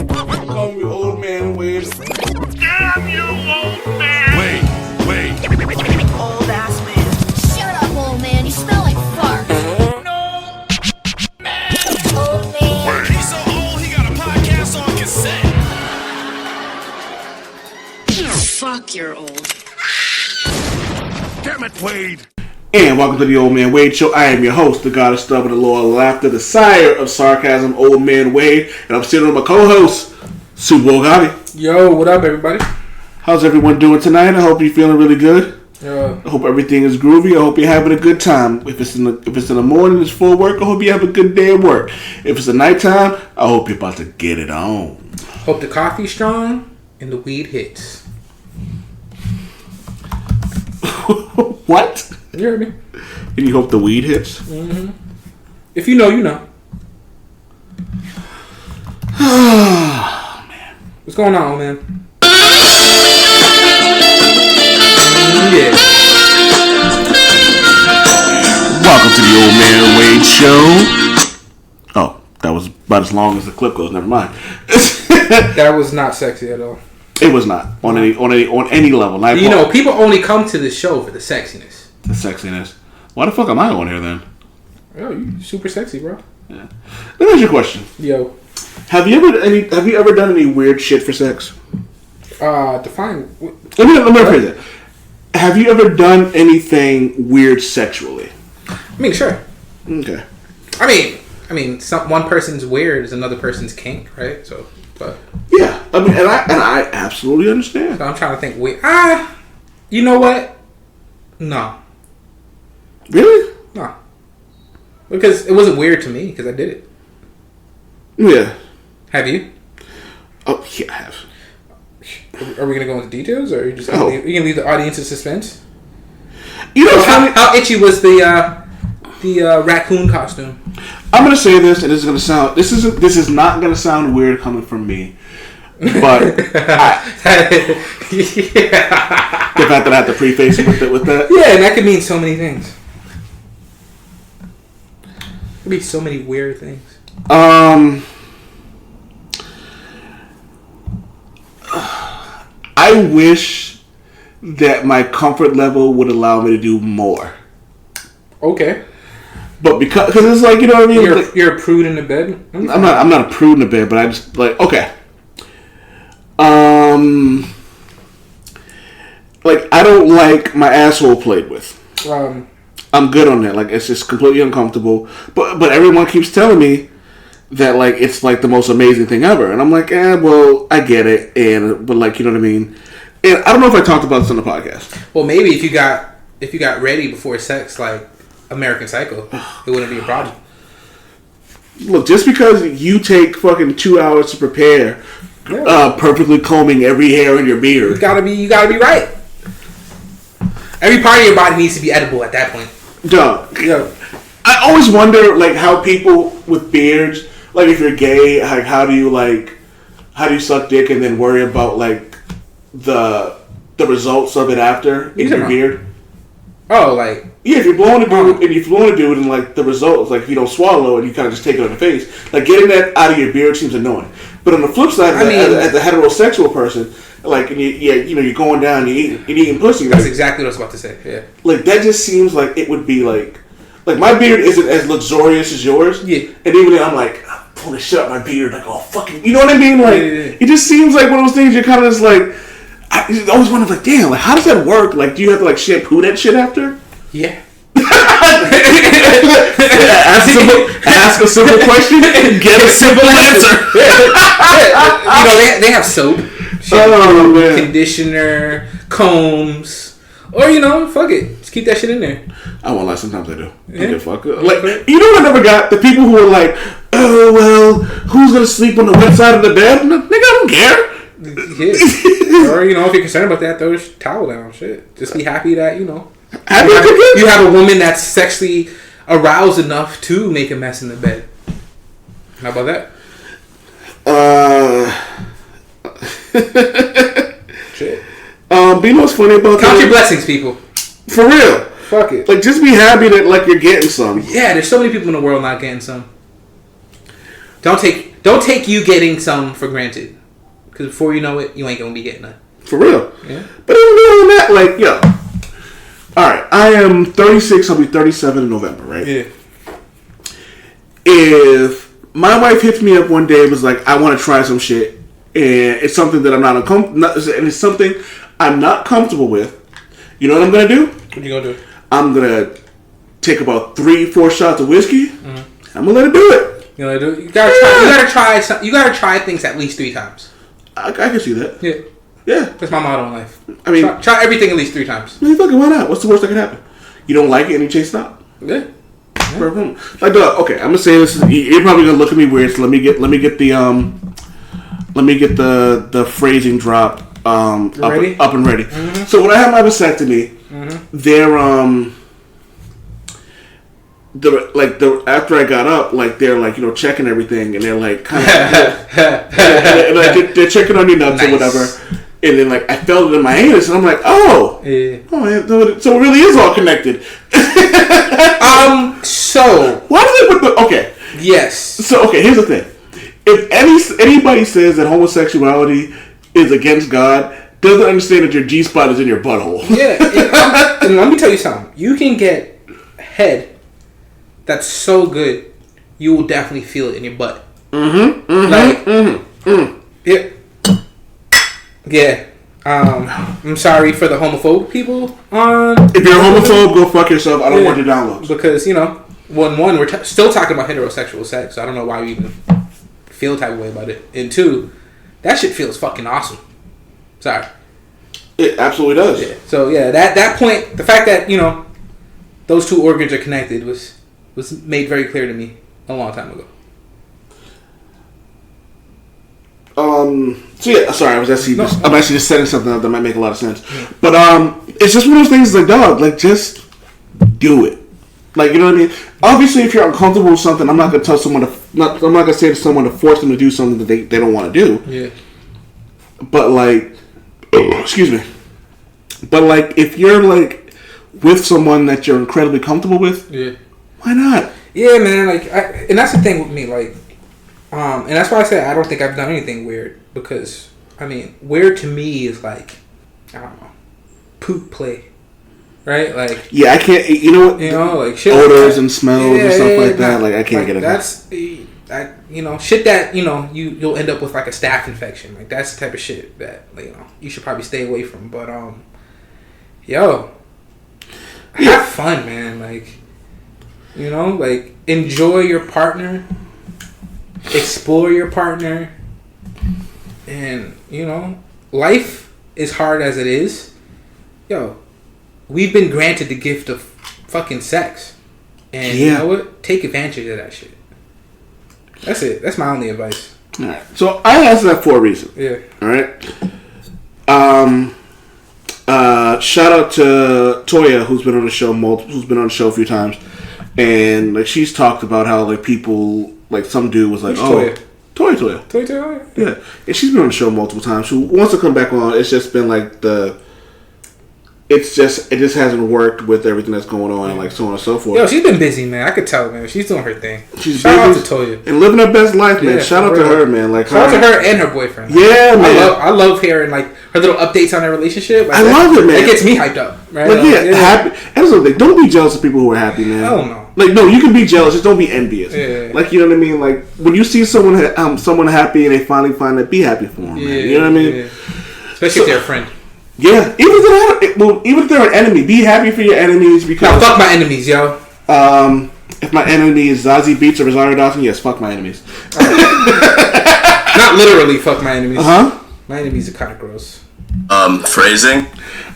Call me old man Wade. Damn you, old man! Wait. Old ass man. Shut up, old man. You smell like fart. No! Old man. He's so old, he got a podcast on cassette. Fuck, you're old. Damn it, Wade. And welcome to the Old Man Wade Show. I am your host, the God of Stubborn, the Lord of Laughter, the Sire of Sarcasm, Old Man Wade. And I'm sitting with my co-host, Supa, Javi. Yo, what up, everybody? How's everyone doing tonight? I hope you're feeling really good. I hope everything is groovy. I hope you're having a good time. If it's in the morning, it's full work. I hope you have a good day at work. If it's the nighttime, I hope you're about to get it on. Hope the coffee's strong and the weed hits. What? You heard me? And you hope the weed hits? Mm-hmm. If you know, you know. Oh, man. What's going on, man? Yeah. Welcome to the Old Man Wade Show. Oh, that was about as long as the clip goes. Never mind. That was not sexy at all. It was not on any level. You know, people only come to this show for the sexiness. The sexiness. Why the fuck am I on here then? Yo, you super sexy, bro. Yeah. Let me ask you a question. Yo. Have you ever done any weird shit for sex? Define. Let me rephrase it. Have you ever done anything weird sexually? I mean, sure. Okay. I mean, one person's weird is another person's kink, right? So, but yeah, I mean, and I absolutely understand. So I'm trying to think. You know what? No. Really? No. Because it wasn't weird to me because I did it. Yeah. Have you? Oh yeah, I have. Are we gonna go into details, or are you just gonna leave the audience in suspense? You know, how itchy was the raccoon costume? I'm gonna say this, and this is not gonna sound weird coming from me, but the fact that I have to preface with that. Yeah, and that could mean so many things. It could be so many weird things. I wish that my comfort level would allow me to do more. Okay. But because it's like, you know what I mean? You're a prude in the bed? I'm not a prude in the bed, but I just like, okay. Like, I don't like my asshole played with. I'm good on that. Like, it's just completely uncomfortable. But everyone keeps telling me that, like, it's like the most amazing thing ever. And I'm like, well, I get it. But like, you know what I mean? And I don't know if I talked about this on the podcast. Well, maybe if you got ready before sex, like American Psycho, it wouldn't be a problem. Look, just because you take fucking 2 hours to prepare, perfectly combing every hair in your beard, you gotta be right. Every part of your body needs to be edible at that point. Dog. Yeah. I always wonder, like, how people with beards, like, if you're gay, like, how do you suck dick and then worry about, like, the results of it after in your beard? Oh, like, yeah, if you're blowing a dude and like the results, like if you don't swallow and you kind of just take it on the face, like getting that out of your beard seems annoying. But on the flip side, as a heterosexual person, like you're going down, you're eating pussy. That's exactly what I was about to say. Yeah, like that just seems like it would be like my beard isn't as luxurious as yours. Yeah, and even then I'm like pulling shit out my beard, like oh fucking, you know what I mean? Like it just seems like one of those things you're kind of just like. I always wonder, like, damn, like, how does that work? Like, do you have to, like, shampoo that shit after? Yeah. ask a simple question and get a simple answer. You know, they have soap, shampoo, conditioner, combs, or, you know, fuck it. Just keep that shit in there. I won't lie, sometimes I do. Yeah. Fuck it. Like, you know what I never got? The people who are like, oh, well, who's going to sleep on the wet side of the bed? Nigga, I don't care. Yeah. Or, you know, if you're concerned about that, throw your towel down. Shit. Just be happy that, you know, you have a woman that's sexually aroused enough to make a mess in the bed. How about that? Shit. But you know what's funny about Count your blessings, people. For real. Fuck it. Like, just be happy that, like, you're getting some. Yeah, there's so many people in the world not getting some. Don't take Don't take you getting some for granted. Because before you know it, you ain't gonna be getting none. For real. Yeah. But even beyond that, like, yo. Alright, I am 36, I'll be 37 in November, right? Yeah. If my wife hits me up one day and was like, I want to try some shit, and it's something that I'm not and it's something I'm not comfortable with, you know what I'm gonna do? What you gonna do? I'm gonna take about 3-4 shots of whiskey. I'm gonna let her do it. You know, you gotta try. You gotta try things at least 3 times. I can see that. Yeah. Yeah. That's my motto in life. I mean, try everything at least 3 times. I mean, fucking why not? What's the worst that can happen? You don't like it and you chase it out. Yeah. Like, okay, I'm gonna say this. You're probably gonna look at me weird. So let me get the phrasing drop up and ready. Mm-hmm. So when I had my vasectomy, after I got up, like they're like, you know, checking everything, and they're like kind of like they're checking on your nuts or whatever, and then like I felt it in my anus, and I'm like, oh man, so it really is all connected. So why does it? Okay. Yes. So okay, here's the thing: if anybody says that homosexuality is against God, doesn't understand that your G spot is in your butthole. Yeah. And let me tell you something. You can get head that's so good, you will definitely feel it in your butt. Yeah. I'm sorry for the homophobic people. If you're a homophobe, go fuck yourself. I don't want your downloads. Because, you know, one, we're still talking about heterosexual sex, so I don't know why we even feel type of way about it. And 2, that shit feels fucking awesome. Sorry. It absolutely does. Yeah. So, yeah, that point, the fact that, you know, those 2 organs are connected was made very clear to me a long time ago. So yeah, sorry, I'm actually just setting something up that might make a lot of sense. But it's just one of those things like, dog, like just do it. Like, you know what I mean? Obviously, if you're uncomfortable with something, I'm not gonna tell someone I'm not gonna say to someone to force them to do something that they don't want to do. Yeah. But like, excuse me. But like, if you're like with someone that you're incredibly comfortable with, yeah, why not? Yeah, man. Like, and that's the thing with me. Like, and that's why I say I don't think I've done anything weird, because I mean, weird to me is like, I don't know, poop play, right? Like, yeah, I can't. You know, like shit odors like and smells and stuff like that. Like, I can't get it. That's shit that you'll end up with like a staph infection. Like, that's the type of shit that, like, you know, you should probably stay away from. But have fun, man. Like, you know, like, enjoy your partner, explore your partner, and, you know, life is hard as it is. We've been granted the gift of fucking sex, and you know what? Take advantage of that shit. That's it. That's my only advice. All right. So I asked that for a reason. Yeah. All right. Shout out to Toya, who's been on the show a few times, and like she's talked about how like people, like some dude was like, Toya. Yeah, and she's been on the show multiple times. She wants to come back on. It's just been like it just hasn't worked with everything that's going on and like so on and so forth. Yo, she's been busy, man. I could tell, man. She's doing her thing. Shout out to Toya and living her best life, man. Shout out to her, man. Like, shout out to her and her boyfriend. Yeah, man. I love hearing like her little updates on their relationship. Like, I love it, man. It gets me hyped up, right? Like, happy. And something. Don't be jealous of people who are happy, man. Hell no. Like, no, you can be jealous, just don't be envious. Yeah. Like, you know what I mean? Like, when you see someone happy and they finally find it, be happy for them, man. You know what I mean? Yeah. Especially if they're a friend. Yeah, even if they're an enemy, be happy for your enemies, because now, fuck my enemies, yo. If my enemy is Zazie Beetz or Rosario Dawson, yes, fuck my enemies. Not literally fuck my enemies. My enemies are kind of gross. Phrasing.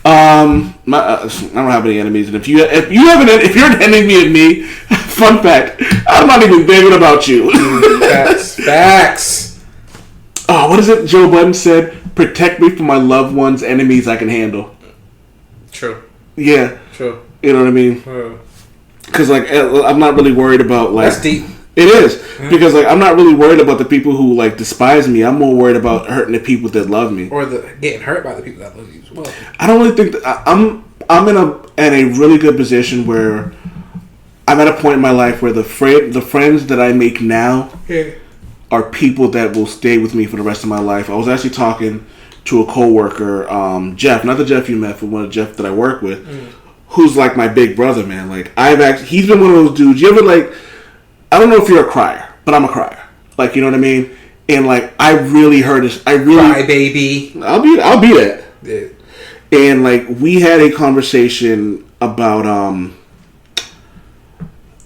I don't have any enemies, and if you're an enemy of me, fun fact, I'm not even thinking about you. Facts. Oh, what is it? Joe Budden said, "Protect me from my loved ones' enemies I can handle." True. Yeah. True. You know what I mean? Because like I'm not really worried about like. That's deep. It is because like I'm not really worried about the people who like despise me. I'm more worried about hurting the people that love me, or the getting hurt by the people that love you as well. I don't really think that I'm in a really good position where I'm at a point in my life where the friends that I make now are people that will stay with me for the rest of my life. I was actually talking to a coworker, Jeff, not the Jeff you met, but one of the Jeff that I work with, who's like my big brother, man. Like he's been one of those dudes. You ever like? I don't know if you're a crier, but I'm a crier. Like, you know what I mean? And like, I really heard this. Cry baby. I'll be that. Yeah. And like, we had a conversation about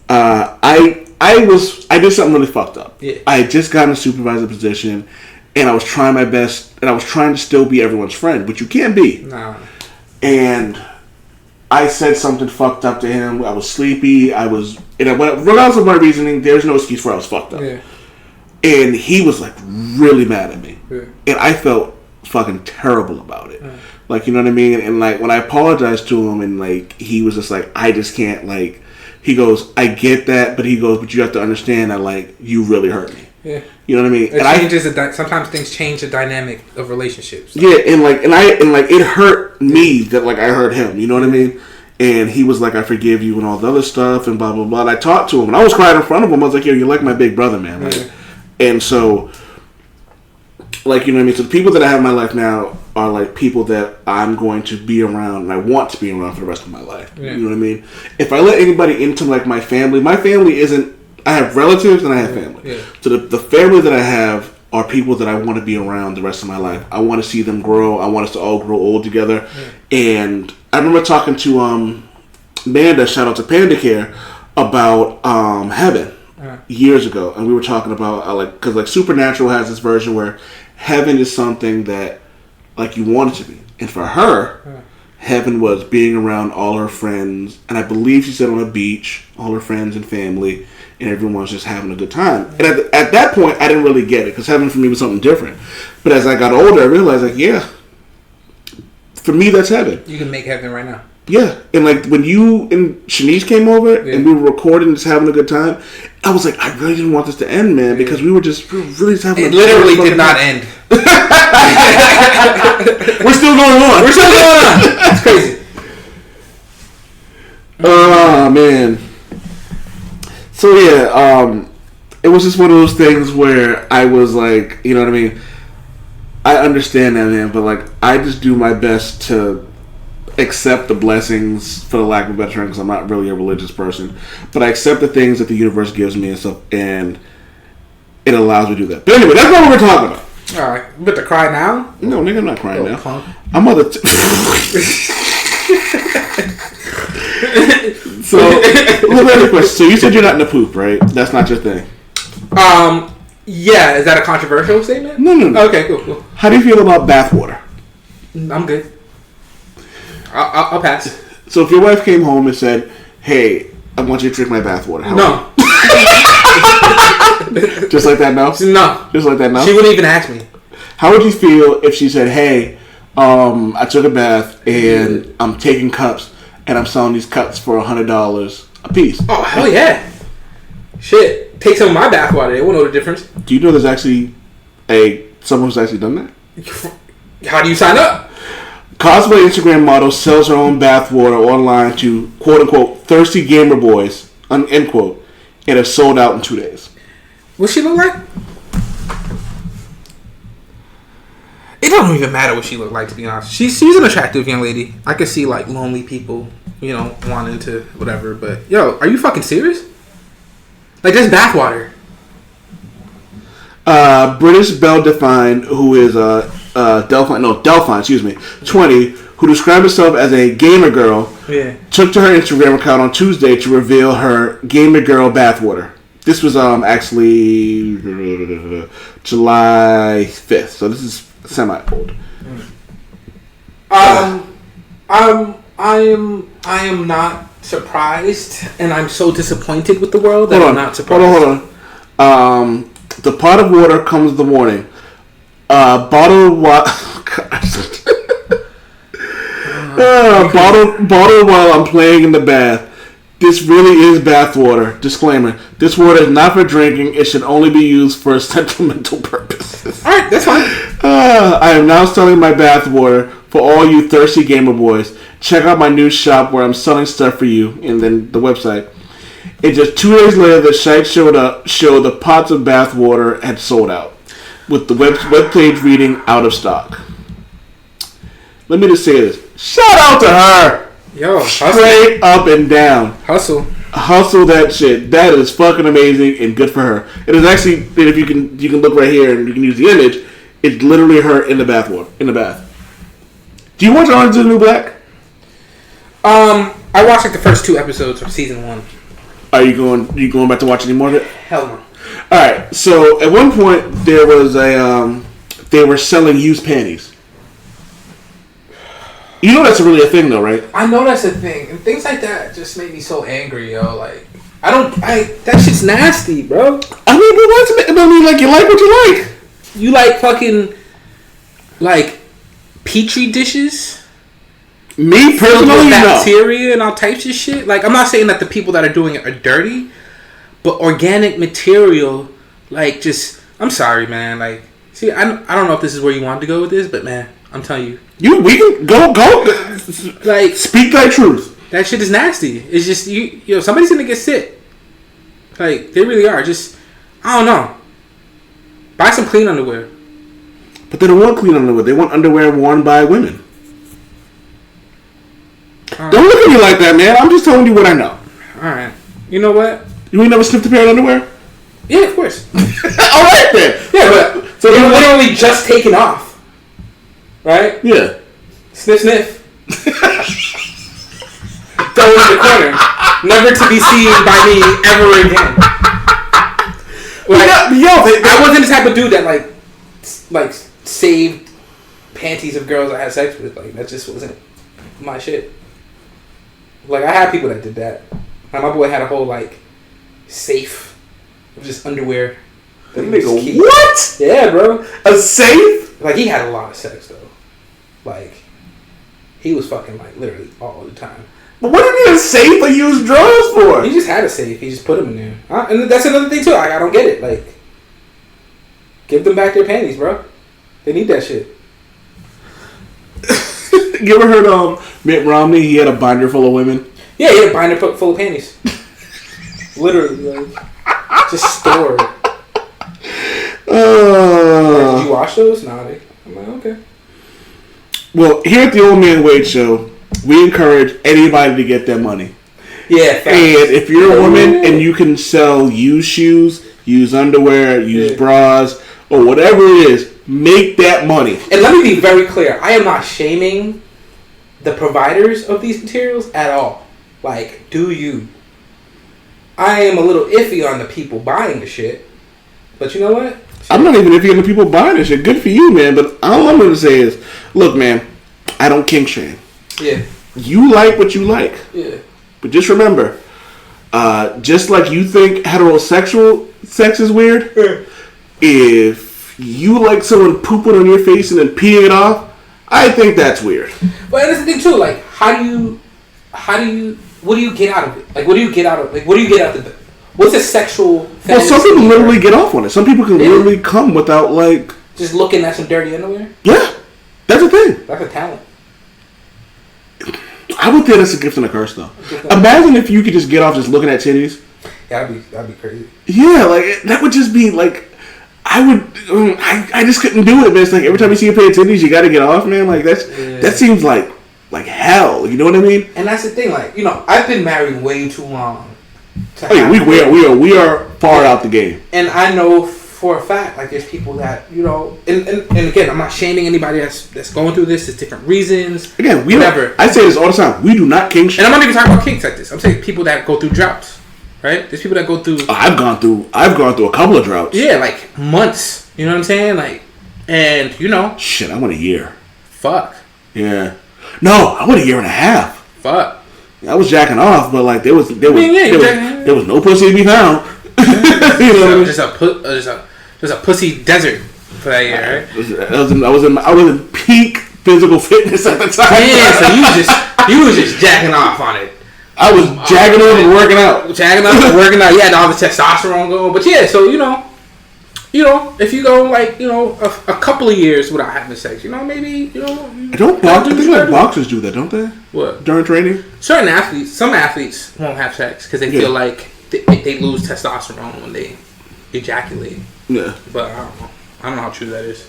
I did something really fucked up. Yeah. I had just gotten a supervisor position, and I was trying my best, and I was trying to still be everyone's friend, which you can't be. Nah. And I said something fucked up to him. I was sleepy. Regardless of my reasoning, there's no excuse for I was fucked up. Yeah. And he was like really mad at me. Yeah. And I felt fucking terrible about it. Yeah. Like, you know what I mean? And like, when I apologized to him, and like, he was just like, I just can't, like, he goes, I get that, but he goes, but you have to understand that, like, you really hurt me. Yeah. You know what I mean? Sometimes things change the dynamic of relationships. Yeah, and it hurt me that, like, I hurt him. You know what I mean? And he was like, I forgive you and all the other stuff and blah, blah, blah. And I talked to him, and I was crying in front of him. I was like, yo, you're like my big brother, man. Like, yeah. And so, like, you know what I mean? So the people that I have in my life now are like people that I'm going to be around, and I want to be around for the rest of my life. Yeah. You know what I mean? If I let anybody into, like, my family isn't, I have relatives and I have family. Yeah. So the family that I have are people that I want to be around the rest of my life. I want to see them grow. I want us to all grow old together. Yeah. And I remember talking to Amanda, shout out to Panda Care, about heaven years ago. And we were talking about, because like Supernatural has this version where heaven is something that, like, you want it to be. And for her, heaven was being around all her friends. And I believe she said on a beach, all her friends and family. And everyone was just having a good time. And at that point, I didn't really get it, because heaven for me was something different. But as I got older, I realized, like, yeah, for me, that's heaven. You can make heaven right now. Yeah. And, like, when you and Shanice came over and we were recording, just having a good time, I was like, I really didn't want this to end, man, because we were really just having a good time. It literally did not end. We're still going on. It's crazy. Oh, man. So yeah, it was just one of those things where I was like, you know what I mean? I understand that, man, but like, I just do my best to accept the blessings, for the lack of a better term, because I'm not really a religious person, but I accept the things that the universe gives me and stuff, and it allows me to do that. But anyway, that's not what we're talking about. All right, you about to cry now? No, nigga, I'm not crying now. Punk. I'm other. So, another question. So you said you're not in the poop, right? That's not your thing. Yeah. Is that a controversial statement? No. Okay, cool. How do you feel about bathwater? I'm good. I'll pass. So if your wife came home and said, "Hey, I want you to drink my bathwater," no. Just like that, no. No. Just like that, no. She wouldn't even ask me. How would you feel if she said, "Hey, I took a bath and I'm taking cups and I'm selling these cups for $100 a piece"? Oh, hell yeah. Shit. Take some of my bathwater. They won't know the difference. Do you know there's actually someone who's actually done that? How do you sign up? Cosplay Instagram model sells her own bathwater online to quote-unquote thirsty gamer boys, end quote, and have sold out in 2 days. What she look like? It don't even matter what she look like, to be honest. She's an attractive young lady. I could see, like, lonely people, wanting to whatever. But yo, are you fucking serious? Like, this bathwater. British Belle Delphine, who is Delphine, 20, who described herself as a gamer girl, took to her Instagram account on Tuesday to reveal her gamer girl bathwater. This was actually July 5th, so this is semi-old. I am not surprised, and I'm so disappointed with the world that I'm not surprised. Hold on. The pot of water comes in the morning. Bottled water. Bottled while I'm playing in the bath. This really is bathwater. Disclaimer: this water is not for drinking. It should only be used for sentimental purposes. All right, that's fine. I am now selling my bathwater for all you thirsty gamer boys. Check out my new shop where I'm selling stuff for you, and then the website. And just 2 days later, the site showed the pots of bathwater had sold out, with the webpage reading out of stock. Let me just say this. Shout out to her! Yo, straight up and down. Hustle that shit. That is fucking amazing and good for her. It is actually, if you can look right here and you can use the image, it's literally her in the bath. Do you watch Orange is the New Black? I watched like the first 2 episodes of season 1. Are you going back to watch any more of it? Hell no. Alright, so at one point there was they were selling used panties. You know that's really a thing though, right? I know that's a thing. And things like that just make me so angry, yo. Like, that shit's nasty, bro. I mean, like, you like what you like. You like fucking, like, Petri dishes? Me personally, with bacteria and all types of shit. Like, I'm not saying that the people that are doing it are dirty, but organic material, like, just, I'm sorry, man. Like, see, I don't know if this is where you want to go with this, but man, I'm telling you. We can go. Like, speak thy truth. That shit is nasty. It's just, somebody's gonna get sick. Like, they really are. Just, I don't know. Buy some clean underwear. But they don't want clean underwear. They want underwear worn by women. Don't look at me like that, man. I'm just telling you what I know. Alright. You know what? You ain't never sniffed a pair of underwear? Yeah, of course. Alright then. Yeah, but so you're literally just taking off. Right? Yeah. Sniff, sniff. Throw in the corner. Never to be seen by me ever again. Like, I wasn't the type of dude that like saved panties of girls I had sex with. Like, that just wasn't my shit. Like, I had people that did that. Like, my boy had a whole like safe of just underwear. Nigga, what? Yeah, bro. A safe? Like, he had a lot of sex though. Like, he was fucking like literally all the time. But what do you need a safe to use drawers for? He just had a safe. He just put them in there. And that's another thing too. I don't get it. Like, give them back their panties, bro. They need that shit. You ever heard Mitt Romney? He had a binder full of women. Yeah, he had a binder full of panties. Literally, like, just stored. Did you wash those? Nah, I'm like, okay. Well, here at the Old Man Wade Show, we encourage anybody to get their money. Yeah, thanks. And if you're a woman and you can sell used shoes, used underwear, used bras, or whatever it is, make that money. And let me be very clear. I am not shaming the providers of these materials at all. Like, do you? I am a little iffy on the people buying the shit. But you know what? I'm not even iffy on the people buying this shit. Good for you, man. But all I'm going to say is, look, man, I don't kink shame. Yeah. You like what you like. Yeah. But just remember, just like you think heterosexual sex is weird, if you like someone pooping on your face and then peeing it off, I think that's weird. But that's the thing too. Like, what do you get out of it? Like, what do you get out of it? What's a sexual? Well, some people literally get off on it. Some people can literally come without like just looking at some dirty underwear. Yeah, that's a thing. That's a talent. I would think that's a gift and a curse, though. Imagine if you could just get off just looking at titties. Yeah, that'd be crazy. Yeah, like that would just be like, I just couldn't do it, man. It's like every time you see a pair of titties, you got to get off, man. Like that seems like hell. You know what I mean? And that's the thing. Like, I've been married way too long. Oh yeah, we are far out the game. And I know for a fact, like, there's people that, and again, I'm not shaming anybody that's going through this. There's different reasons. Again, I say this all the time. We do not kink shame. And I'm not even talking about kinks like this. I'm saying people that go through droughts, right? There's people that go through. I've gone through a couple of droughts. Yeah, like months. You know what I'm saying? Like, and shit, I went a year. Fuck. Yeah. No, I went a year and a half. Fuck. I was jacking off, but like there was no pussy to be found. Just a pussy desert for that year, right? I was in peak physical fitness at the time. Yeah, so you was just jacking off on it. I was jacking off and working out. You had all the testosterone going, but yeah, so if you go like a couple of years without having sex, maybe I think like boxers do that, don't they? What? During training? Some athletes won't have sex because they feel like they lose testosterone when they ejaculate. Yeah. But I don't know. I don't know how true that is.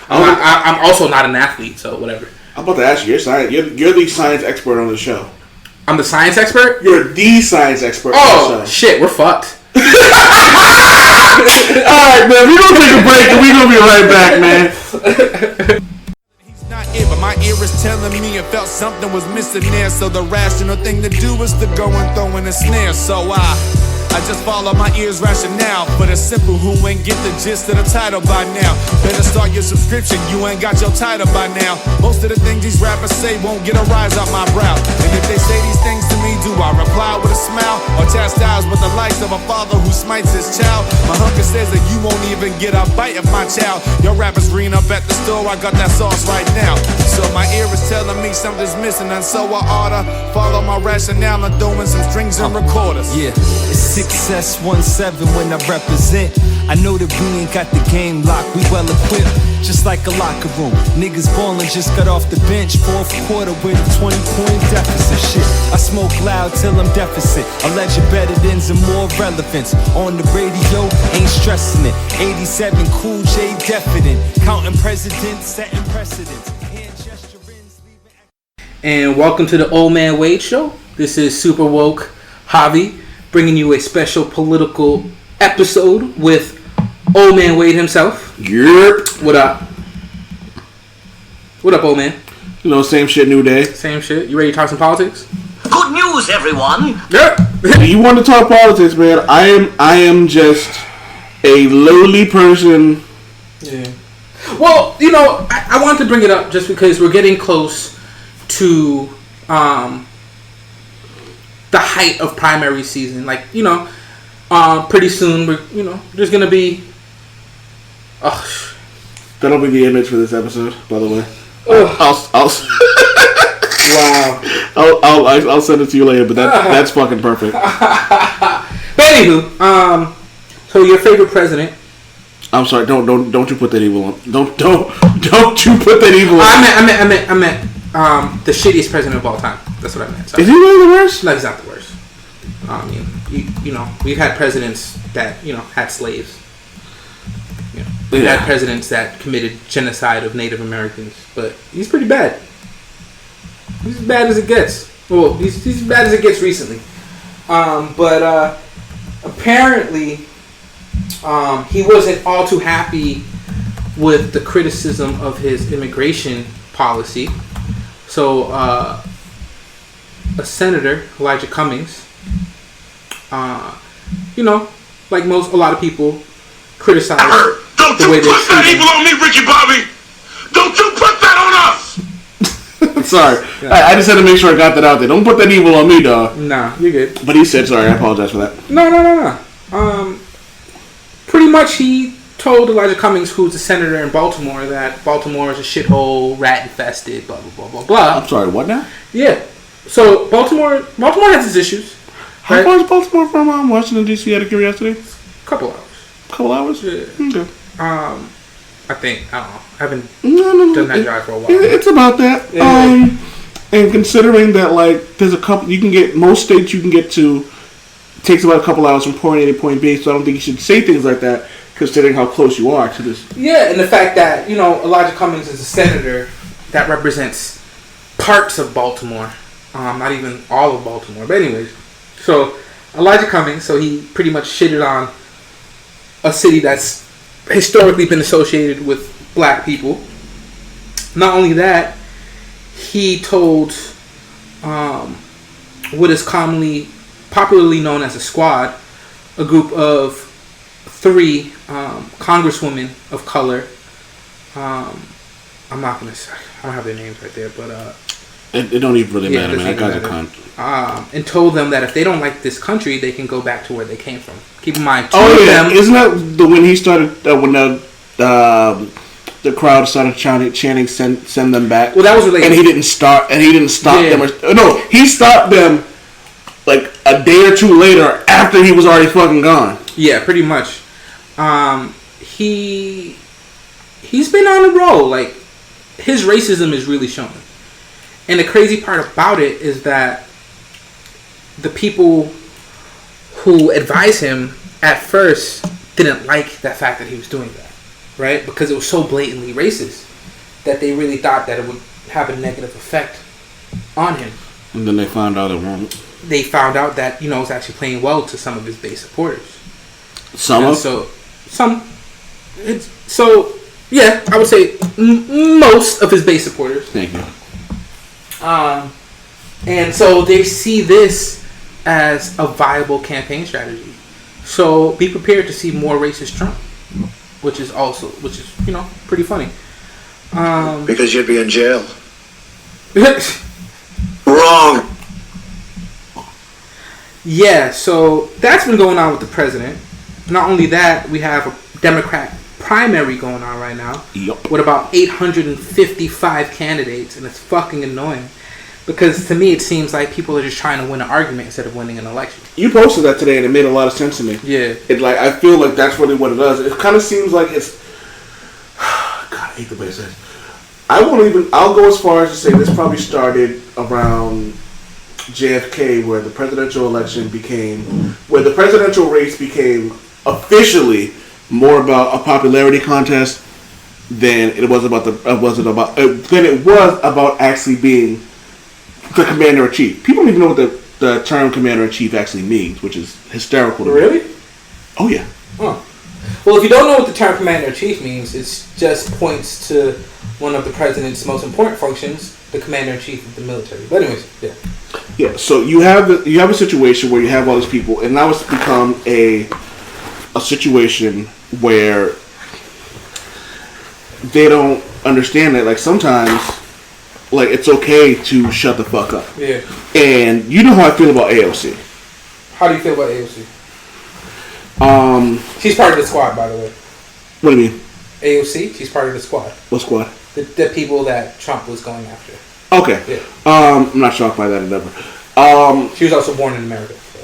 I'm also not an athlete, so whatever. I'm about to ask you. You're the science expert on the show. I'm the science expert? You're the science expert on the show. Shit, we're fucked. Alright, man. We're going to take a break and we're going to be right back, man. He's not it, but my ear is telling me it felt something was missing there. So the rational thing to do is to go and throw in a snare. So I just follow my ears rationale. For the simple who ain't get the gist of the title by now. Better start your subscription, you ain't got your title by now. Most of the things these rappers say won't get a rise out my brow. And if they say these things to me, do I reply with a smile? Or chastise with the likes of a father who smites his child? My hunker says that you won't even get a bite of my child. Your rappers reading up at the store, I got that sauce right now. So my ear is telling me something's missing, and so I oughta follow my rationale and throw in some strings and recorders. Yeah, it's Success 17 when I represent. I know that we ain't got the game locked, we well equipped, just like a locker room. Niggas ballin' just got off the bench, fourth quarter with a 20-point deficit. Shit, I smoke loud till I'm deficit. Alleged better than's and more relevance. On the radio, ain't stressing it. 87 Cool J definite. Counting presidents, setting precedents. And welcome to the Old Man Wade Show. This is Super Woke Javi, bringing you a special political episode with Old Man Wade himself. Yep. What up? What up, old man? You know, same shit, new day. Same shit. You ready to talk some politics? Good news, everyone. Yeah. You want to talk politics, man? I am just a lowly person. Yeah. Well, you know, I wanted to bring it up just because we're getting close to the height of primary season. Like, you know, pretty soon there's gonna be. That'll be the image for this episode, by the way. I'll send it to you later, but that's fucking perfect. But anywho, so your favorite president? I'm sorry. Don't you put that evil on? Don't you put that evil on? I meant the shittiest president of all time. That's what I meant. Sorry. Is he really the worst? No, he's not the worst. I mean, you know, we've had presidents that had slaves. We've had presidents that committed genocide of Native Americans, but he's pretty bad. He's as bad as it gets. Well, he's as bad as it gets recently. But apparently, he wasn't all too happy with the criticism of his immigration policy. So, a senator, Elijah Cummings, like a lot of people, criticized Don't you put that evil on me, Ricky Bobby! Don't you put that on us! Sorry. I just had to make sure I got that out there. Don't put that evil on me, dog. Nah, you're good. But he said sorry. I apologize for that. No. Pretty much he told Elijah Cummings, who's a senator in Baltimore, that Baltimore is a shithole, rat-infested, blah, blah, blah, blah, blah. I'm sorry, what now? Yeah. So, Baltimore has its issues. How far is Baltimore from Washington, D.C., out of curiosity? Couple hours. Couple hours? Yeah. Okay. I think, I don't know. I haven't done that drive for a while. It's about that. Yeah. And considering that, like, there's a couple, most states you can get to, takes about a couple hours from point A to point B, so I don't think you should say things like that, considering how close you are to this. Yeah, and the fact that, Elijah Cummings is a senator that represents parts of Baltimore, not even all of Baltimore, but anyways. So, Elijah Cummings, so he pretty much shitted on a city that's historically been associated with black people. Not only that, he told what is popularly known as a squad, a group of 3 congresswomen of color. I'm not gonna say, I don't have their names right there, but it don't even really matter, man. I got the con. And told them that if they don't like this country, they can go back to where they came from. Keep in mind, isn't that when he started when the crowd started chanting send them back? Well, that was related. And he didn't stop them. No, he stopped them like a day or two later after he was already fucking gone. Yeah, pretty much. He's been on the roll. Like, his racism is really showing. And the crazy part about it is that the people who advised him at first didn't like the fact that he was doing that, right? Because it was so blatantly racist that they really thought that it would have a negative effect on him. And then they found out it won't. They found out that, you know, it was actually playing well to some of his base supporters. Yeah, I would say most of his base supporters. Thank you. And so they see this as a viable campaign strategy. So be prepared to see more racist Trump, which is you know, pretty funny. Because you'd be in jail. Wrong. Yeah, so that's been going on with the president. Not only that, we have a Democrat primary going on right now. Yep. With about 855 candidates, and it's fucking annoying. Because to me, it seems like people are just trying to win an argument instead of winning an election. You posted that today, and it made a lot of sense to me. Yeah. I feel like that's really what it does. It kind of seems like it's... God, I hate the way it says. I'll go as far as to say this probably started around JFK, where the presidential race became officially more about a popularity contest than it was about actually being the commander-in-chief. People don't even know what the term commander-in-chief actually means, which is hysterical to me. Really? Oh, yeah. Huh. Well, if you don't know what the term commander-in-chief means, it just points to one of the president's most important functions, the commander-in-chief of the military. But anyways, yeah. Yeah, so you have a situation where you have all these people, and now it's become a situation where they don't understand that, like, sometimes, like, it's okay to shut the fuck up. Yeah. And you know how I feel about AOC. How do you feel about AOC? She's part of the squad, by the way. What do you mean? AOC, she's part of the squad. What squad? The people that Trump was going after. Okay. Yeah. I'm not shocked by that endeavor. She was also born in America. So.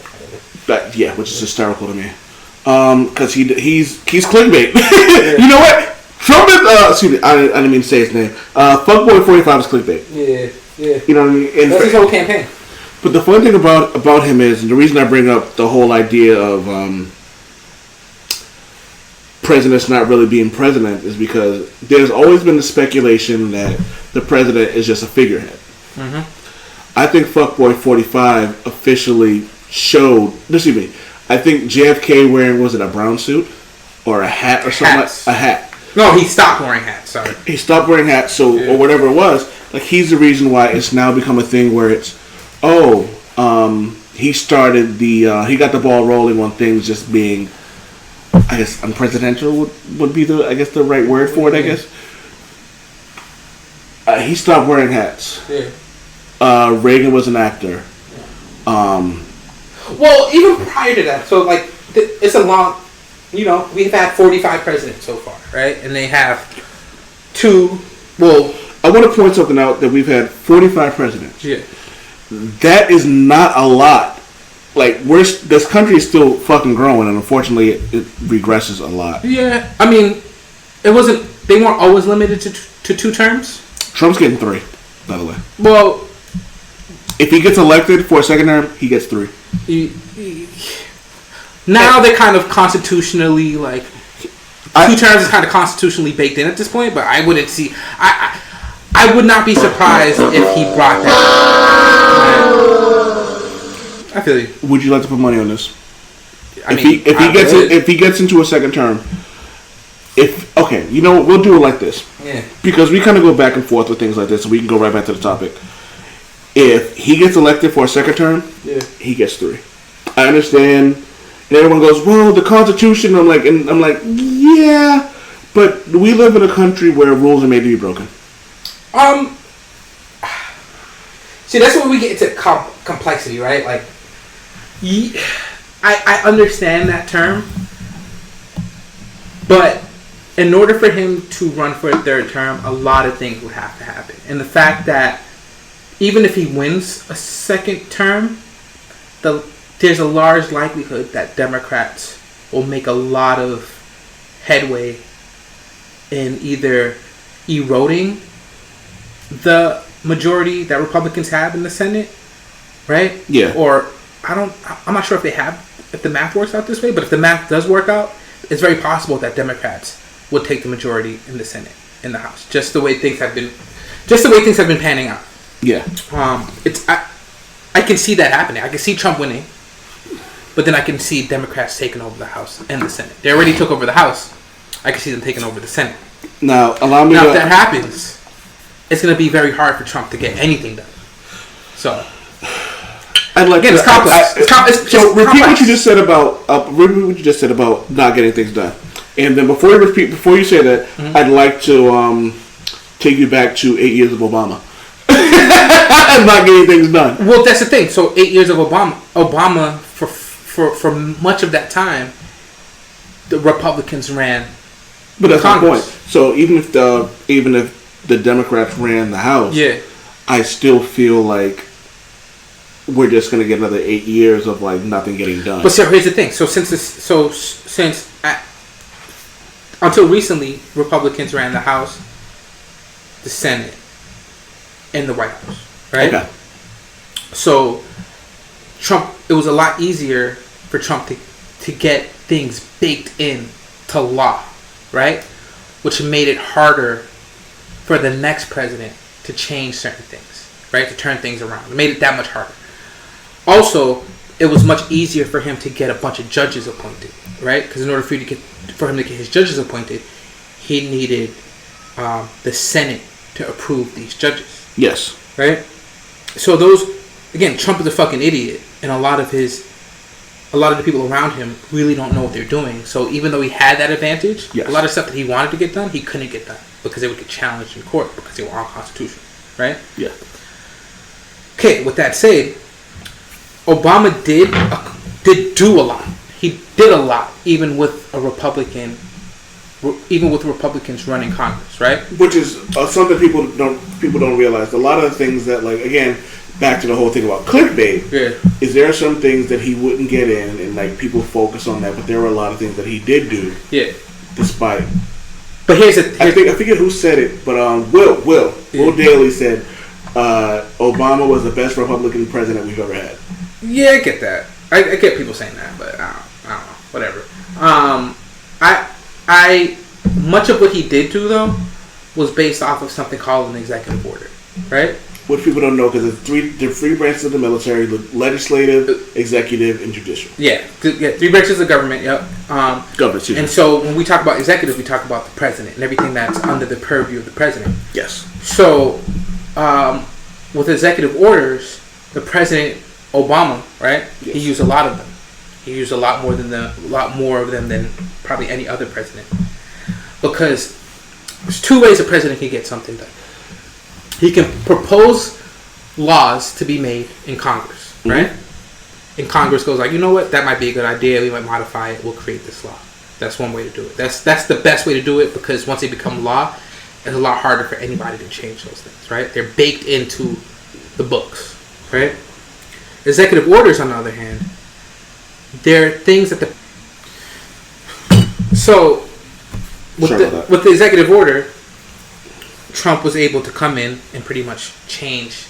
Which is hysterical to me. Because he's clickbait. Yeah. You know what? Trump is, excuse me, I didn't mean to say his name. Fuckboy45 is clickbait. Yeah. You know what I mean? And that's his whole campaign. But the fun thing about him is, and the reason I bring up the whole idea of presidents not really being president is because there's always been the speculation that the president is just a figurehead. Mm-hmm. I think Fuckboy45 officially showed. Excuse me. I think JFK wearing, was it a brown suit or a hat or something? Hats. A hat. No, he stopped wearing hats. Sorry. He stopped wearing hats. So or whatever it was. Like, he's the reason why it's now become a thing where it's he started he got the ball rolling on things just being, I guess, unpresidential would be the right word for it. I guess he stopped wearing hats. Yeah. Reagan was an actor. Well, even prior to that, so like it's a long, you know, we've had 45 presidents so far, right? And they have two. Well, I want to point something out that we've had 45 presidents. Yeah. That is not a lot. Like, this country is still fucking growing, and unfortunately, it regresses a lot. Yeah, I mean, they weren't always limited to 2 terms. Trump's getting 3, by the way. Well, if he gets elected for a second term, he gets 3. Now they're kind of constitutionally, like, 2 terms is kind of constitutionally baked in at this point, but I wouldn't see. I would not be surprised if he brought that. I feel you. Would you like to put money on this? If he gets into a second term, you know what, we'll do it like this. Yeah. Because we kind of go back and forth with things like this, so we can go right back to the topic. If he gets elected for a second term, he gets 3. I understand, and everyone goes, "Well, the Constitution." I'm like, yeah, but we live in a country where rules are made to be broken. See, that's where we get into complexity, right? Like, I understand that term, but in order for him to run for a 3rd term, a lot of things would have to happen. And the fact that even if he wins a 2nd term, there's a large likelihood that Democrats will make a lot of headway in either eroding the majority that Republicans have in the Senate, right? Yeah. Or I'm not sure if they have if the math works out this way, but if the math does work out, it's very possible that Democrats will take the majority in the Senate, in the House, just the way things have been panning out. Yeah. I can see that happening. I can see Trump winning, but then I can see Democrats taking over the House and the Senate. They already took over the House. I can see them taking over the Senate. Now, allow me. Now, if that happens, it's going to be very hard for Trump to get anything done. So, I'd like again, it's complex. Repeat what you just said about not getting things done. And then before you say that, I'd like to take you back to 8 years of Obama. Not getting things done. Well, that's the thing. So 8 years of Obama for much of that time, the Republicans ran. But that's Congress. my point. So even if the Democrats ran the House, I still feel like we're just going to get another 8 years of like nothing getting done. But so here's the thing. So until recently, Republicans ran the House, the Senate, and the White House, right? Okay. So Trump, it was a lot easier for Trump to get things baked in to law, right? Which made it harder for the next president to change certain things, right? To turn things around. It made it that much harder. Also, it was much easier for him to get a bunch of judges appointed, right? Because in order for him to get his judges appointed, he needed the Senate to approve these judges. Yes. Right? So again, Trump is a fucking idiot, and a lot of the people around him really don't know what they're doing. So even though he had that advantage, a lot of stuff that he wanted to get done, he couldn't get done because they would get challenged in court because they were unconstitutional. Right? Yeah. Okay, with that said, Obama did do a lot. He did a lot, even with Republicans running Congress, right? Which is something people don't realize. A lot of the things that, like, again, back to the whole thing about clickbait. Yeah. Is there are some things that he wouldn't get in, and like people focus on that, but there were a lot of things that he did do. Yeah. Despite. But I forget who said it, but Will Daley said Obama was the best Republican president we've ever had. Yeah, I get that. I get people saying that, but I don't know. Whatever. I much of what he did do though was based off of something called an executive order, right? Which people don't know because there are three branches of the military: the legislative, executive, and judicial. Yeah, three branches of government. Yep. Government. Yeah. And so when we talk about executive, we talk about the president and everything that's under the purview of the president. Yes. So with executive orders, the president Obama, right? Yes. He used a lot of them. He used a lot more of them than probably any other president. Because there's two ways a president can get something done. He can propose laws to be made in Congress, right? And Congress goes like, you know what? That might be a good idea. We might modify it. We'll create this law. That's one way to do it. That's the best way to do it because once they become law, it's a lot harder for anybody to change those things, right? They're baked into the books, right? Executive orders, on the other hand, they're things that with the executive order, Trump was able to come in and pretty much change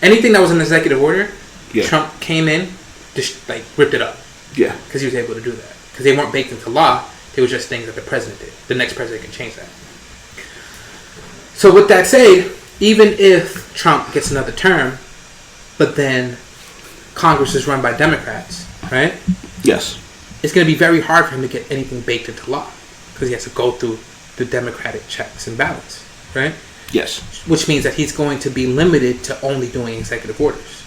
anything that was an executive order. Yeah. Trump came in, just like ripped it up. Yeah, because he was able to do that. Because they weren't baked into law; they were just things that the president did. The next president can change that. So with that said, even if Trump gets another term, but then Congress is run by Democrats, right? Yes. It's going to be very hard for him to get anything baked into law because he has to go through the Democratic checks and ballots, right? Yes. Which means that he's going to be limited to only doing executive orders,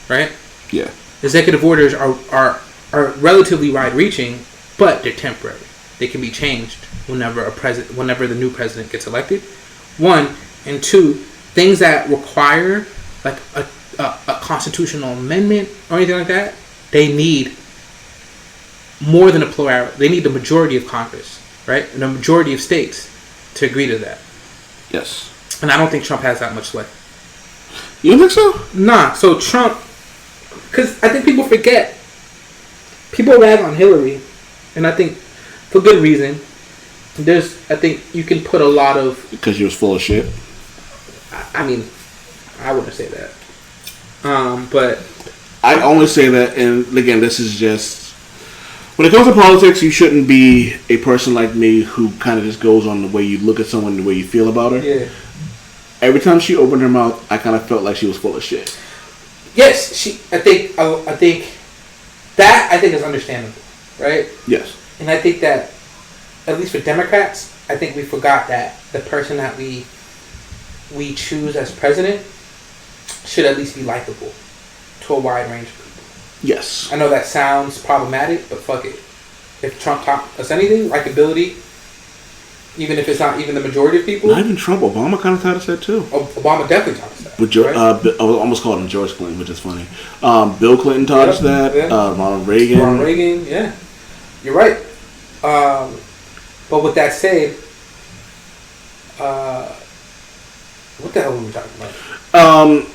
right? Yeah. Executive orders are relatively wide-reaching, but they're temporary. They can be changed whenever the new president gets elected. One, and two, things that require like a constitutional amendment or anything like that, they need more than a plurality. They need the majority of Congress, right? And the majority of states to agree to that. Yes. And I don't think Trump has that much sway. You don't think so? Nah. So Trump, because I think people forget. People rag on Hillary, and I think for good reason. I think you can put a lot of... Because she was full of shit? I mean, I wouldn't say that. But... I only say that, and again, this is just When it comes to politics, you shouldn't be a person like me who kind of just goes on the way you look at someone, the way you feel about her. Yeah. Every time she opened her mouth, I kind of felt like she was full of shit. Yes, I think is understandable, right? Yes. And I think that, at least for Democrats, I think we forgot that the person that we choose as president should at least be likable to a wide range of people. Yes. I know that sounds problematic, but fuck it. If Trump taught us anything, likability, even if it's not even the majority of people. Not even Trump. Obama kind of taught us that too. Obama definitely taught us that. With I almost called him George Clinton, which is funny. Bill Clinton taught us that. Yeah. Ronald Reagan. Yeah. You're right. But with that said, what the hell were we talking about?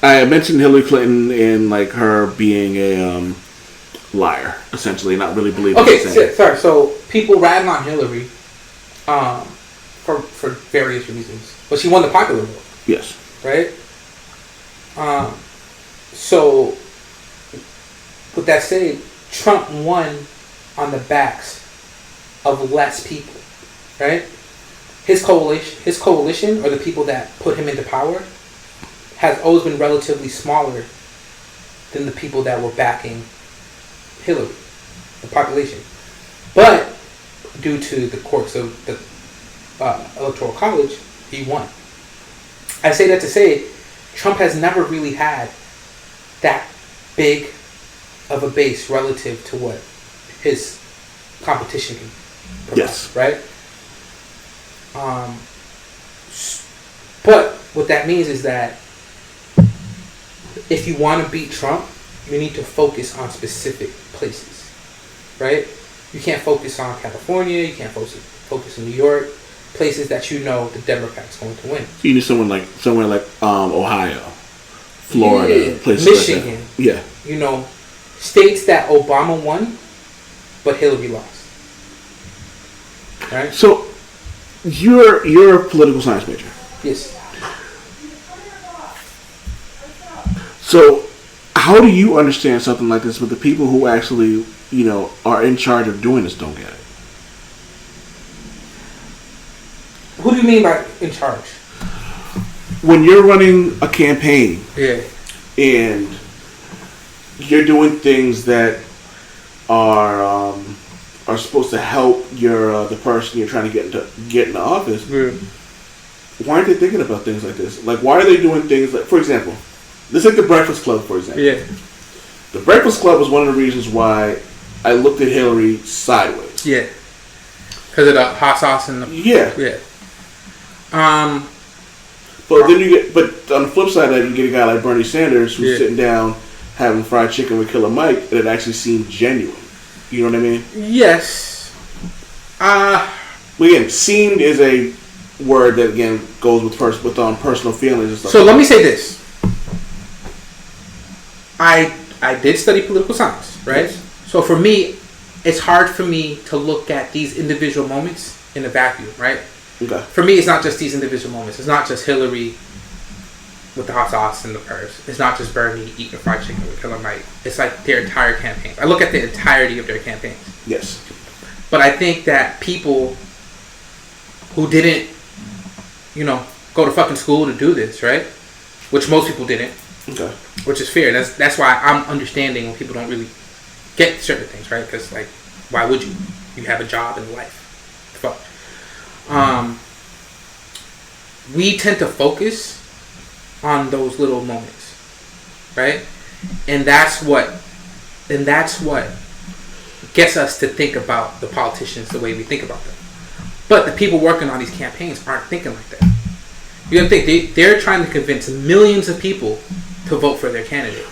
I mentioned Hillary Clinton and like her being a liar, essentially, not really believing. Okay, sorry. So people ratting on Hillary, for various reasons, but she won the popular vote. Yes. Right. So with that said, Trump won on the backs of less people, right? His coalition, or the people that put him into power, has always been relatively smaller than the people that were backing Hillary, the population. But due to the courts of the Electoral College, he won. I say that to say, Trump has never really had that big of a base relative to what his competition can provide, yes. Right? But what that means is that if you want to beat Trump, you need to focus on specific places, right? You can't focus on California. You can't focus in New York, places that you know the Democrats going to win. You need somewhere like Ohio, Florida, places Michigan. like that. Yeah. You know, states that Obama won, but Hillary lost. Right. So, you're a political science major. Yes. So, how do you understand something like this, but the people who actually, are in charge of doing this don't get it? Who do you mean by in charge? When you're running a campaign, yeah, and you're doing things that are supposed to help the person you're trying to get into office, why aren't they thinking about things like this? Like, why are they doing things like, for example, let's take the Breakfast Club, for example. Yeah. The Breakfast Club was one of the reasons why I looked at Hillary sideways. Yeah. Because of the hot sauce and the... Yeah. Yeah. But then but on the flip side of that, you get a guy like Bernie Sanders who's sitting down having fried chicken with Killer Mike, and it actually seemed genuine. You know what I mean? Yes. Again, seemed is a word that again goes with personal feelings and stuff. So let me say this. I did study political science, right? Yes. So for me, it's hard for me to look at these individual moments in a vacuum, right? Okay. For me, it's not just these individual moments. It's not just Hillary with the hot sauce and the purse. It's not just Bernie eating fried chicken with Killer Mike. It's like their entire campaigns. I look at the entirety of their campaigns. Yes. But I think that people who didn't, go to fucking school to do this, right? Which most people didn't. Okay. Which is fair. That's why I'm understanding when people don't really get certain things, right? Because, like, why would you? You have a job in life. Fuck. We tend to focus on those little moments, right? And that's what gets us to think about the politicians the way we think about them. But the people working on these campaigns aren't thinking like that. You gotta think they're trying to convince millions of people to vote for their candidate.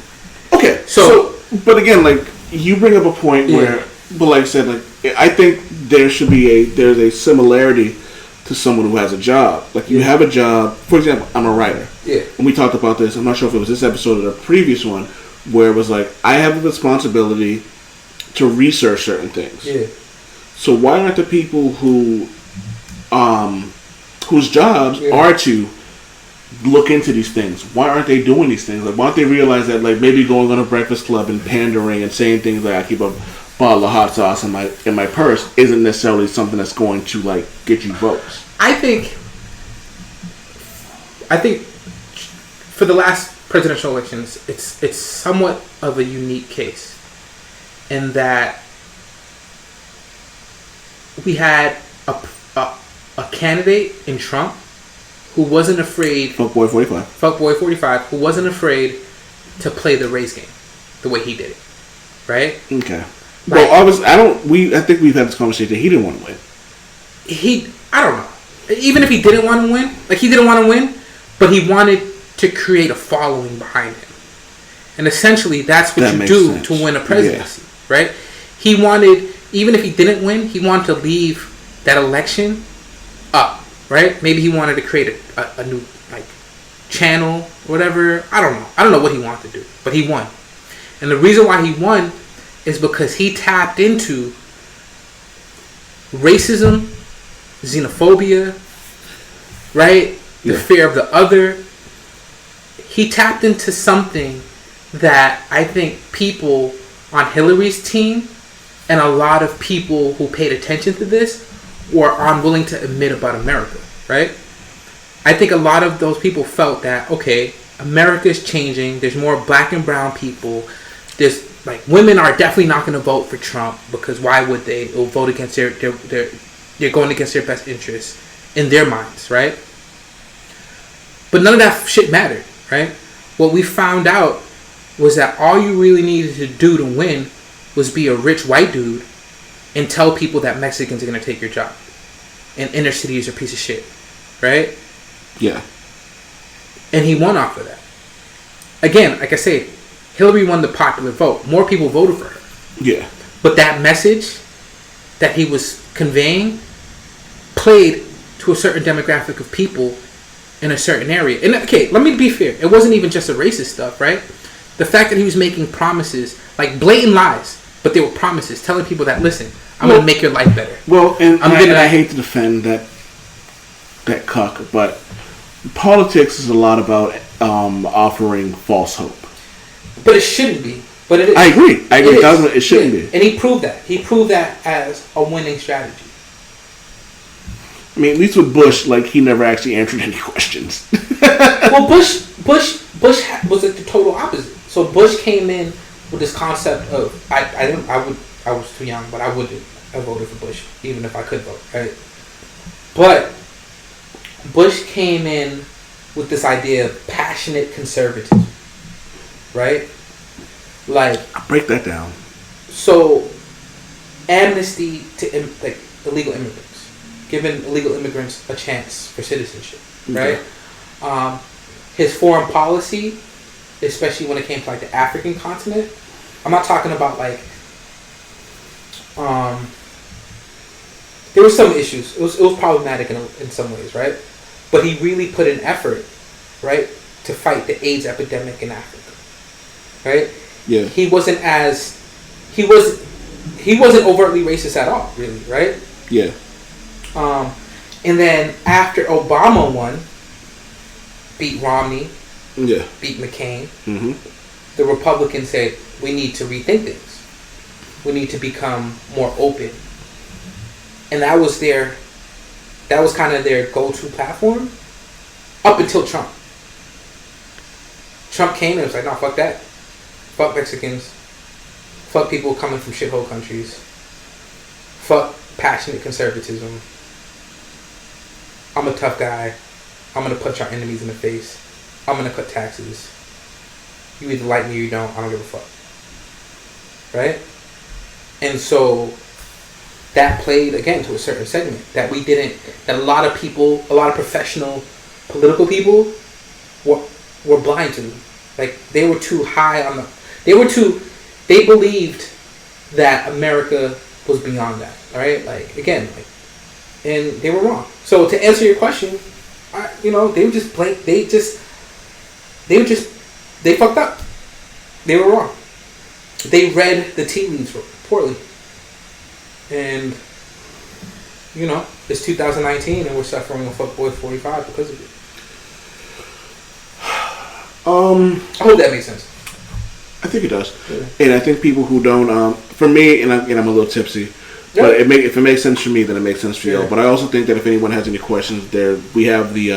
Okay, so but again, like, you bring up a point where, but like I said, like, I think there's a similarity to someone who has a job. Like, you have a job. For example, I'm a writer. Yeah. And we talked about this. I'm not sure if it was this episode or the previous one, where it was like, I have a responsibility to research certain things. Yeah. So why aren't the people whose jobs are to look into these things, why aren't they doing these things? Like, why don't they realize that, like, maybe going on a Breakfast Club and pandering and saying things like, I keep a bottle of hot sauce in my purse isn't necessarily something that's going to like get you votes. I think for the last presidential elections, it's somewhat of a unique case in that we had a candidate in Trump who wasn't afraid. Fuckboy 45, who wasn't afraid to play the race game the way he did it, right? Okay. Well, I think we've had this conversation. He didn't want to win. I don't know. Even if he didn't want to win, like he didn't want to win, but he wanted to create a following behind him, and essentially that's what you do to win a presidency, right? He wanted, even if he didn't win, he wanted to leave that election up, right? Maybe he wanted to create a new like channel, or whatever. I don't know what he wanted to do, but he won, and the reason why he won is because he tapped into racism, xenophobia, right? The fear of the other. He tapped into something that I think people on Hillary's team and a lot of people who paid attention to this were unwilling to admit about America, right? I think a lot of those people felt that, okay, America's changing. There's more black and brown people. There's like women are definitely not going to vote for Trump because why would they? They'll vote against they're going against their best interests in their minds, right? But none of that shit mattered, right? What we found out was that all you really needed to do to win was be a rich white dude and tell people that Mexicans are going to take your job and inner cities are a piece of shit, right? Yeah. And he won off of that. Again, like I say, Hillary won the popular vote. More people voted for her. Yeah. But that message that he was conveying played to a certain demographic of people in a certain area. And okay, let me be fair. It wasn't even just a racist stuff, right? The fact that he was making promises, like blatant lies, but they were promises, telling people that, listen, I'm going to make your life better. Well, and I hate to defend that cuck, but politics is a lot about offering false hope. But it shouldn't be. But it is. I agree. It shouldn't be. And he proved that. He proved that as a winning strategy. I mean, at least with Bush, like, he never actually answered any questions. Well, Bush was like the total opposite. So Bush came in with this concept of I was too young, but I wouldn't have voted for Bush even if I could vote, right? But Bush came in with this idea of passionate conservatism, right? Like, I'll break that down. So, amnesty to like illegal immigrants, giving illegal immigrants a chance for citizenship, right? Okay. His foreign policy, especially when it came to like the African continent. I'm not talking about like. There were some issues. It was problematic in some ways, right? But he really put an effort, right, to fight the AIDS epidemic in Africa, right? Yeah. He wasn't overtly racist at all, really, right? Yeah. And then after Obama won, beat Romney, beat McCain, the Republicans said, we need to rethink things. We need to become more open. And that was kind of their go-to platform up until Trump. Trump came and was like, no, fuck that. Fuck Mexicans. Fuck people coming from shithole countries. Fuck passionate conservatism. I'm a tough guy. I'm going to punch our enemies in the face. I'm going to cut taxes. You either like me or you don't. I don't give a fuck. Right? And so that played, again, to a certain segment that that a lot of people, a lot of professional political people were blind to. Like, they were too high on they believed that America was beyond that. All right? Like, again, and they were wrong. So to answer your question, they fucked up. They were wrong. They read the tea leaves poorly. And, it's 2019 and we're suffering a fuckboy 45 because of it. I hope that makes sense. I think it does, and I think people who don't, for me, and I'm a little tipsy, but if it makes sense for me, then it makes sense for you. But I also think that if anyone has any questions, we have the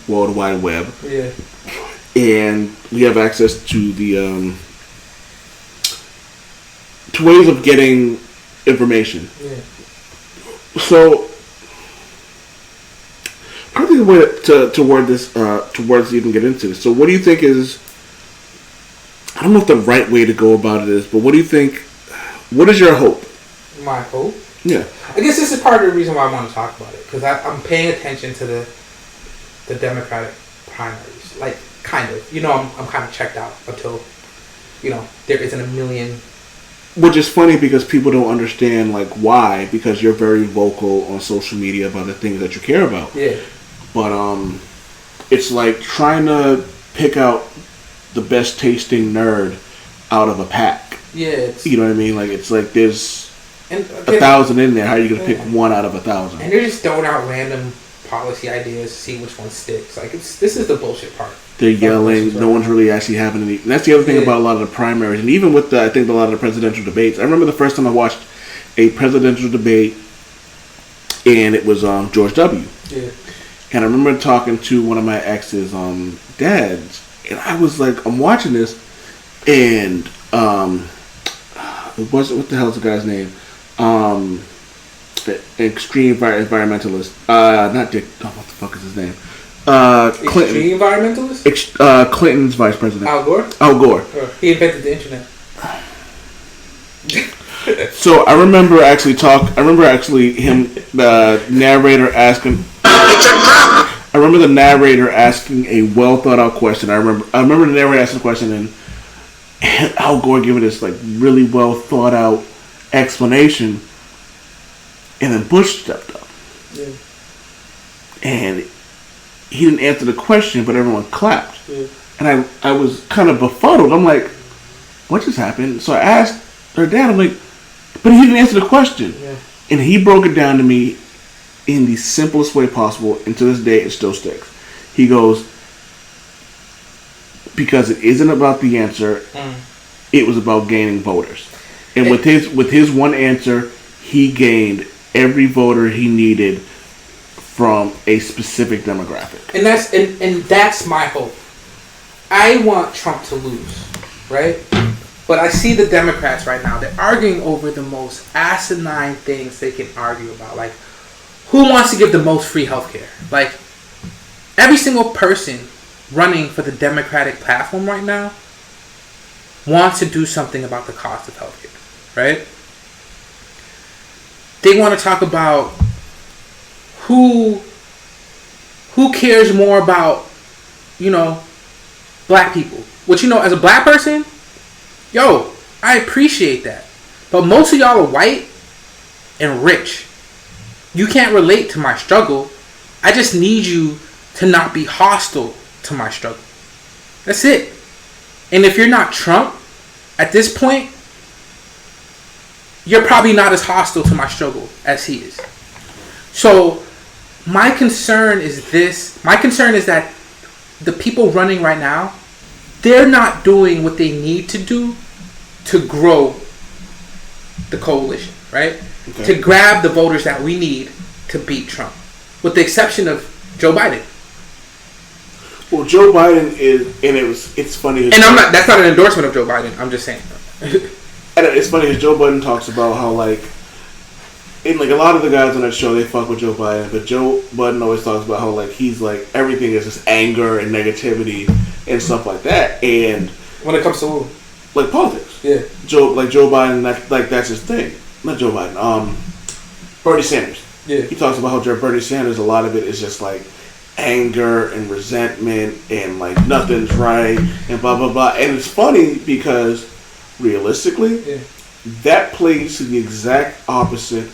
World Wide Web, and we have access to the to ways of getting information. So, probably the way towards even get into this. So, what do you think is? I don't know if the right way to go about it is, but what do you think? What is your hope? My hope? Yeah. I guess this is part of the reason why I want to talk about it, because I'm paying attention to the Democratic primaries. Like, kind of. You know, I'm kind of checked out until, you know, there isn't a million. Which is funny because people don't understand, like, why, because you're very vocal on social media about the things that you care about. Yeah. But, it's like trying to pick out the best tasting nerd out of a pack. Yeah. You know what I mean? Like, it's like there's 1,000 in there. How are you going to pick one out of 1,000? And they're just throwing out random policy ideas to see which one sticks. Like, this is the bullshit part. They're yelling. No one's really actually having any. And that's the other thing about a lot of the primaries. And even with I think a lot of the presidential debates. I remember the first time I watched a presidential debate, and it was George W. Yeah. And I remember talking to one of my ex's dads, and I was like, I'm watching this, and what the hell's the guy's name? Extreme environmentalist. Not Dick. Oh, what the fuck is his name? Clinton. Extreme environmentalist? Clinton's vice president. Al Gore? Al Gore. He invented the internet. So I remember actually him, the narrator asking. I remember the narrator asking a well thought out question. I remember the narrator asking a question and Al Gore giving this like really well thought out explanation, and then Bush stepped up, and he didn't answer the question, but everyone clapped, and I was kind of befuddled. I'm like, what just happened? So I asked her dad. I'm like, but he didn't answer the question, and he broke it down to me in the simplest way possible, and to this day it still sticks. He goes, because it isn't about the answer, it was about gaining voters. And with his one answer, he gained every voter he needed from a specific demographic. And that's my hope. I want Trump to lose, right? But I see the Democrats right now, they're arguing over the most asinine things they can argue about. Like, who wants to give the most free healthcare? Like, every single person running for the Democratic platform right now wants to do something about the cost of healthcare, right? They want to talk about who cares more about, you know, black people. Which, you know, as a black person, yo, I appreciate that. But most of y'all are white and rich. You can't relate to my struggle. I just need you to not be hostile to my struggle. That's it. And if you're not Trump, at this point, you're probably not as hostile to my struggle as he is. So, my concern is this. My concern is that the people running right now, they're not doing what they need to do to grow the coalition, right? Okay. To grab the voters that we need to beat Trump. With the exception of Joe Biden. Well, Joe Biden is, and it's funny. And that's not an endorsement of Joe Biden. I'm just saying. And it's funny because Joe Biden talks about how, like, and like a lot of the guys on that show, they fuck with Joe Biden, but Joe Biden always talks about how, like, he's like, everything is just anger and negativity and stuff like that. And when it comes to like politics, Joe Biden, that's his thing. Not Joe Biden, Bernie Sanders. Yeah, he talks about how Bernie Sanders, a lot of it is just like anger and resentment and like nothing's right and blah blah blah. And it's funny because realistically, that plays to the exact opposite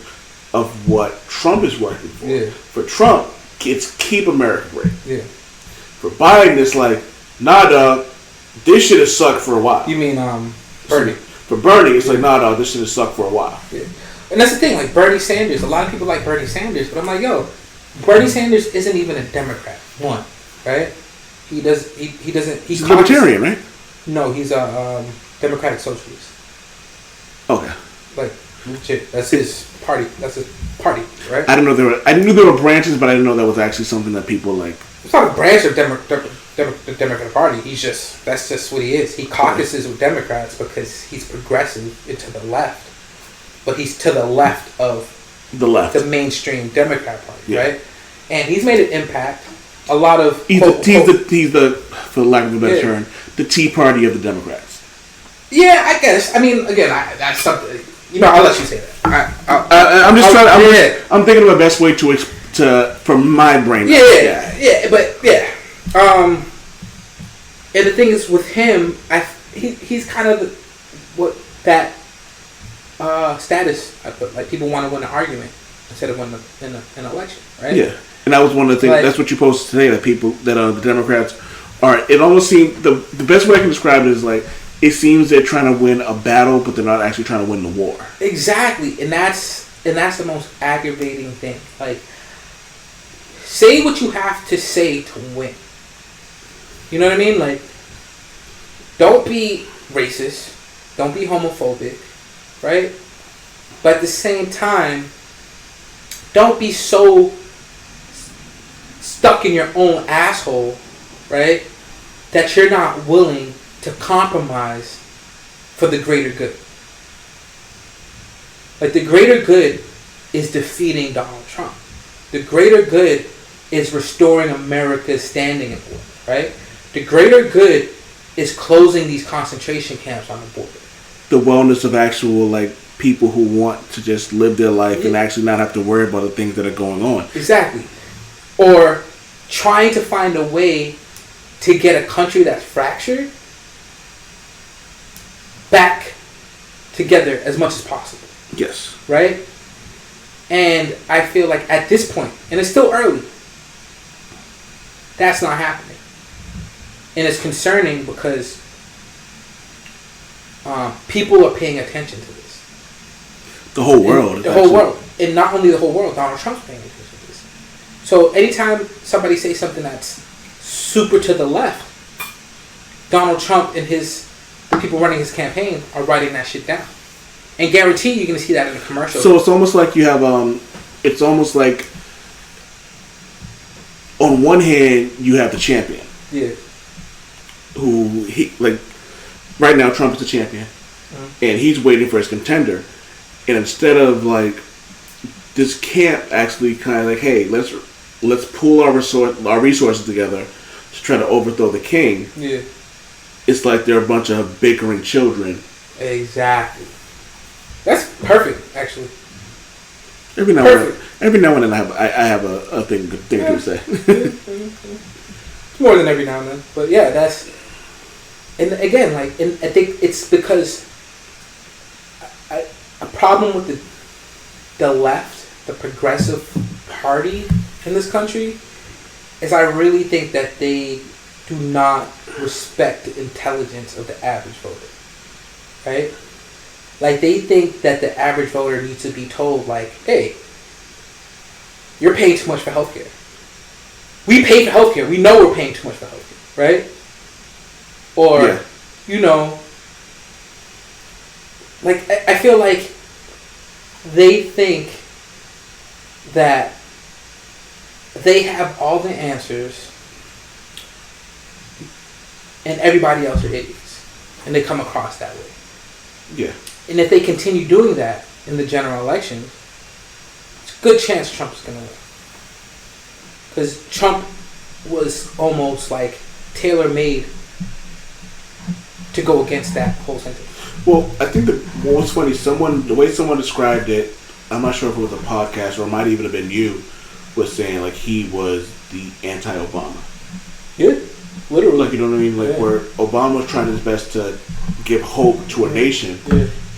of what Trump is working for. Yeah. For Trump, it's keep America great. Yeah. For Biden, it's like, nah, dog, this shit has sucked for a while. You mean Bernie? For Bernie, it's like, nah, dog, this shit has sucked for a while. Yeah. And that's the thing, like Bernie Sanders. A lot of people like Bernie Sanders, but I'm like, yo, Bernie Sanders isn't even a Democrat. One, right? He's libertarian, right? No, he's a Democratic Socialist. Okay. Like, legit. That's his party. That's his party, right? I knew there were branches, but I didn't know that was actually something that people like. It's not a branch of the Democratic Party. That's just what he is. He caucuses with Democrats because he's progressive and to the left. But he's to the left of the mainstream Democrat Party, right? And he's made an impact. A lot of he's the for lack of a better term, the Tea Party of the Democrats. Yeah, I guess. I mean, again, that's something. I'll let you say that. I'm thinking of the best way to from my brain. Yeah. And the thing is with him, he's kind of that status. Like people want to win an argument instead of winning an election, right? Yeah, and that was one of the things. Like, that's what you posted today. That people the Democrats are. It almost seems the best way I can describe it is like it seems they're trying to win a battle, but they're not actually trying to win the war. Exactly, and that's the most aggravating thing. Like, say what you have to say to win. You know what I mean? Like, don't be racist. Don't be homophobic. Right? But at the same time, don't be so stuck in your own asshole, right? That you're not willing to compromise for the greater good. Like, the greater good is defeating Donald Trump. The greater good is restoring America's standing in the world, right? The greater good is closing these concentration camps on the border. The wellness of actual, like, people who want to just live their life and actually not have to worry about the things that are going on. Exactly. Or trying to find a way to get a country that's fractured back together as much as possible. Yes. Right? And I feel like at this point, and it's still early, that's not happening. And it's concerning because people are paying attention to this. The whole world. The whole world. And not only the whole world, Donald Trump's paying attention to this. So anytime somebody says something that's super to the left, Donald Trump and the people running his campaign are writing that shit down. And guarantee you're going to see that in the commercial. So it's almost like you have, it's almost like on one hand you have the champion. Yeah. Who, right now Trump is the champion. Mm-hmm. And he's waiting for his contender. And instead of like this camp actually kind of like, hey, let's pool our resources together to try to overthrow the king. Yeah. It's like they're a bunch of bickering children. Exactly. That's perfect, actually. Every now and then I have a thing to say. It's more than every now and then, but yeah, that's. And again, like, and I think it's because a problem with the left, the progressive party in this country, is I really think that they do not respect the intelligence of the average voter, right? Like, they think that the average voter needs to be told, like, hey, you're paying too much for healthcare. We pay for healthcare. We know we're paying too much for healthcare, right? Or, like, I feel like they think that they have all the answers and everybody else are idiots. And they come across that way. Yeah. And if they continue doing that in the general election, it's a good chance Trump's going to win. Because Trump was almost like tailor-made to go against that whole sentence. Well, I think what's funny, the way someone described it, I'm not sure if it was a podcast or it might even have been you, was saying like he was the anti-Obama. Yeah, literally. Like, you know what I mean? Like, where Obama was trying his best to give hope to a nation,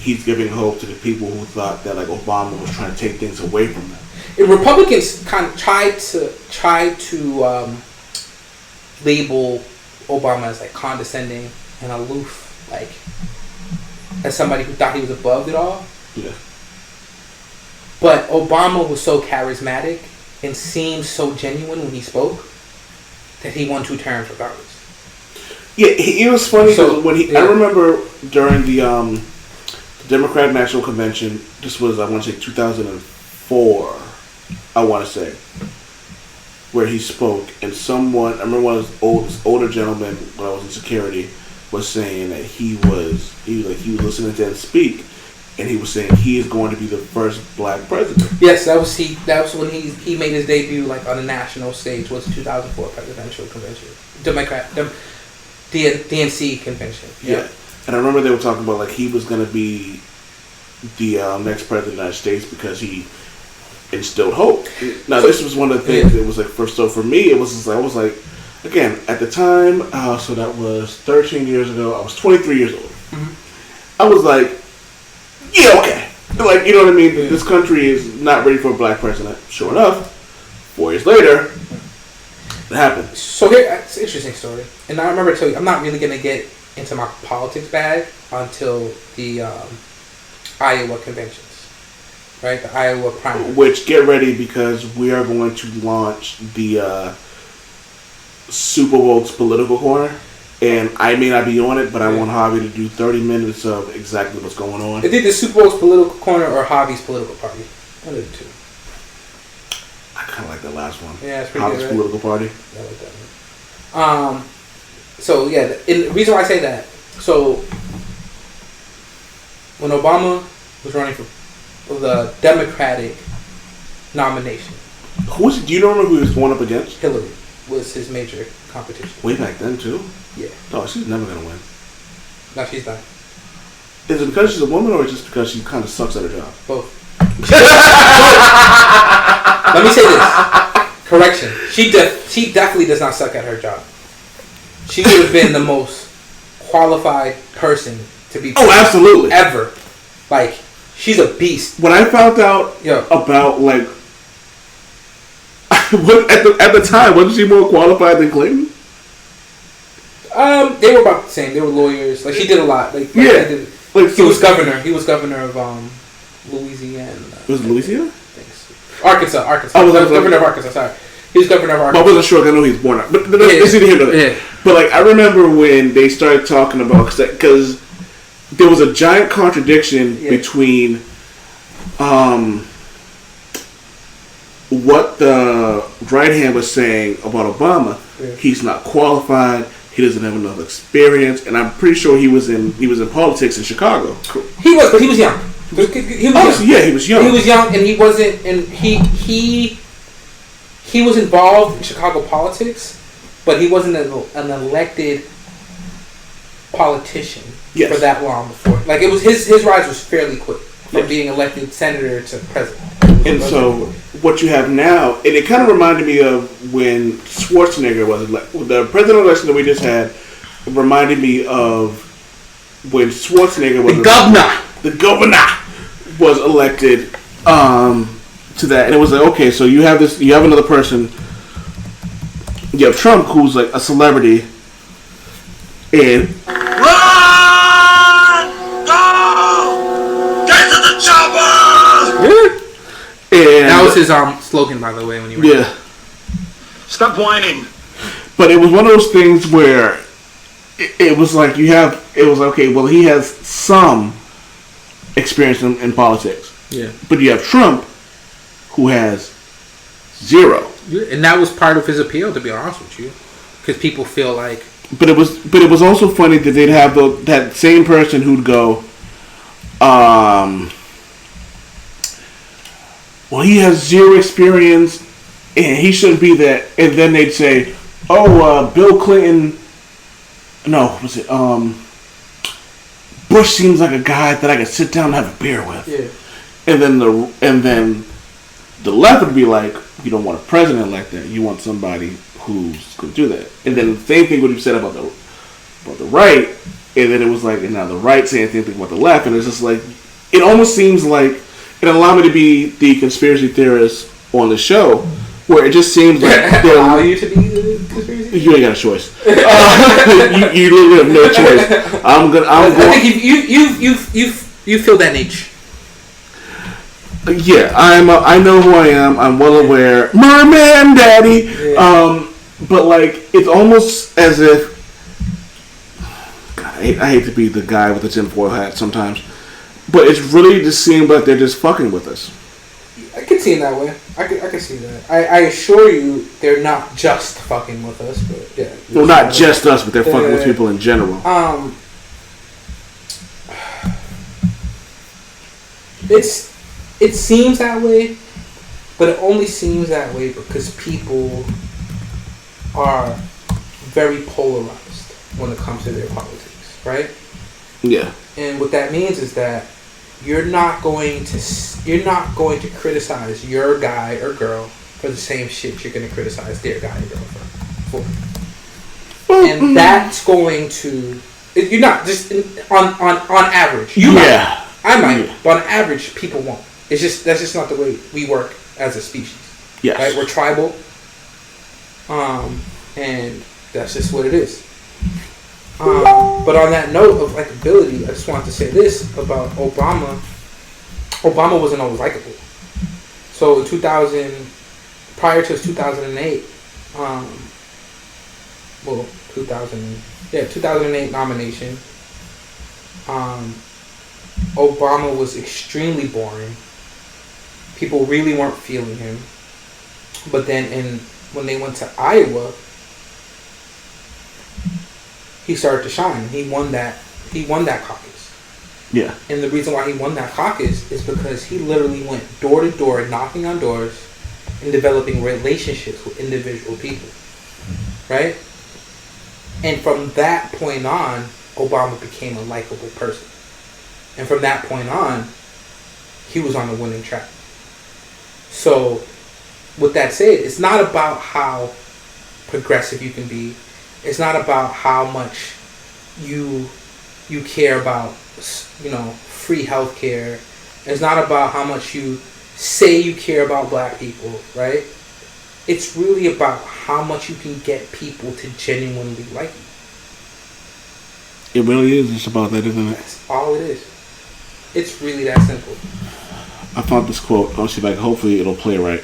he's giving hope to the people who thought that like Obama was trying to take things away from them. And Republicans kind of tried to label Obama as like condescending and aloof, like as somebody who thought he was above it all. Yeah. But Obama was so charismatic and seemed so genuine when he spoke that he won 2 terms regardless. Yeah, it was funny because I remember during the Democratic National Convention. This was, I want to say, 2004. I want to say, where he spoke, and I remember one of those older gentlemen when I was in security was saying that he was listening to him speak, and he was saying he is going to be the first black president. Yes, that was when he made his debut like on the national stage. Was 2004 presidential convention, DNC convention. Yeah, and I remember they were talking about like he was going to be the next president of the United States because he instilled hope. Now, this was one of the things that was like first. So for me, it was just, I was like, again at the time. So that was 13 years ago. I was 23 years old. Mm-hmm. I was like, yeah, okay. Like, you know what I mean? Yeah. This country is not ready for a black president. Sure enough, 4 years later, it happened. So here, it's an interesting story. And I remember telling you, I'm not really going to get into my politics bag until the Iowa conventions. Right? The Iowa primary. Which, get ready, because we are going to launch the Super Bowl's political corner. And I may not be on it, but I want Javi to do 30 minutes of exactly what's going on. Is it the Super Bowl's political corner or Javi's political party? One of the two. I kind of like the last one. Yeah, it's pretty Javi's good, right? political party. I like that one. So, yeah, the reason why I say that, so when Obama was running for the Democratic nomination. Do you remember who he was going up against? Hillary was his major competition. Way back then, too? Yeah. No, she's never going to win. No, she's not. Is it because she's a woman or just because she kind of sucks at her job? Both. Let me say this. Correction. She definitely does not suck at her job. She would have been the most qualified person to be absolutely. Ever. Like, she's a beast. When I found out about, like, at the time, wasn't she more qualified than Clinton? They were about the same. They were lawyers. Like, she did a lot. Like he was governor. He was governor of Louisiana. Was it Louisiana? Arkansas. Oh, was governor of Arkansas. Sorry, he was governor of Arkansas. But I wasn't sure. I know he was born out. But it's either here or there. Yeah. But like, I remember when they started talking about because there was a giant contradiction between what the right hand was saying about Obama. Yeah. He's not qualified. He doesn't have enough experience, and I'm pretty sure he was in politics in Chicago. He was, but he was young. He was young. Yeah, he was young. He was young, and he wasn't. And he was involved in Chicago politics, but he wasn't an elected politician for that long before. Like, it was his rise was fairly quick from being elected senator to president. And so what you have now, and it kind of reminded me of when Schwarzenegger was elected. The presidential election that we just had reminded me of when Schwarzenegger was the governor was elected to that, and it was like, okay, so you have another person. You have Trump, who's like a celebrity, and and that was his slogan, by the way, when he ran. Yeah. Stop whining. But it was one of those things where it was like it was okay, well, he has some experience in politics. Yeah. But you have Trump, who has zero. And that was part of his appeal, to be honest with you. Because people feel like... But it was also funny that they'd have that same person who'd go, well, he has zero experience, and he shouldn't be that. And then they'd say, Bill Clinton. No, was it Bush seems like a guy that I could sit down and have a beer with. Yeah. And then the left would be like, you don't want a president like that. You want somebody who's going to do that. And then the same thing would be said about the right. And then it was like, and now the right saying the same thing about the left. And it's just like, it almost seems like. And allow me to be the conspiracy theorist on the show, where it just seems like they allow you to be the conspiracy theorist? You ain't got a choice. You literally have no choice. I think you feel that niche. Yeah, I know who I am. I'm well aware. Merman Daddy. Yeah. But like, it's almost as if I hate to be the guy with the tinfoil hat sometimes, but it's really just seems like they're just fucking with us. I can see it that way. I can see that. I assure you, they're not just fucking with us, but yeah. Well, not just us, but they're fucking with people in general. It seems that way, but it only seems that way because people are very polarized when it comes to their politics, right? Yeah. And what that means is that you're not going to criticize your guy or girl for the same shit you're going to criticize their guy or girl for. And that's going to, you're not just on average. You might, I might, but on average, people won't. That's just not the way we work as a species. Yes. Right? We're tribal. And that's just what it is. But on that note of likability, I just wanted to say this about Obama. Obama wasn't always likable. So in prior to his 2008, 2008 nomination, Obama was extremely boring. People really weren't feeling him. But then when they went to Iowa, he started to shine. He won that caucus. Yeah. And the reason why he won that caucus is because he literally went door to door, knocking on doors, and developing relationships with individual people. Right? And from that point on, Obama became a likable person. And from that point on, he was on the winning track. So, with that said, it's not about how progressive you can be. It's not about how much you care about, free healthcare. It's not about how much you say you care about black people, right? It's really about how much you can get people to genuinely like you. It really is just about that, isn't it? That's all it is. It's really that simple. I found this quote. I'll see if I can, hopefully it'll play right.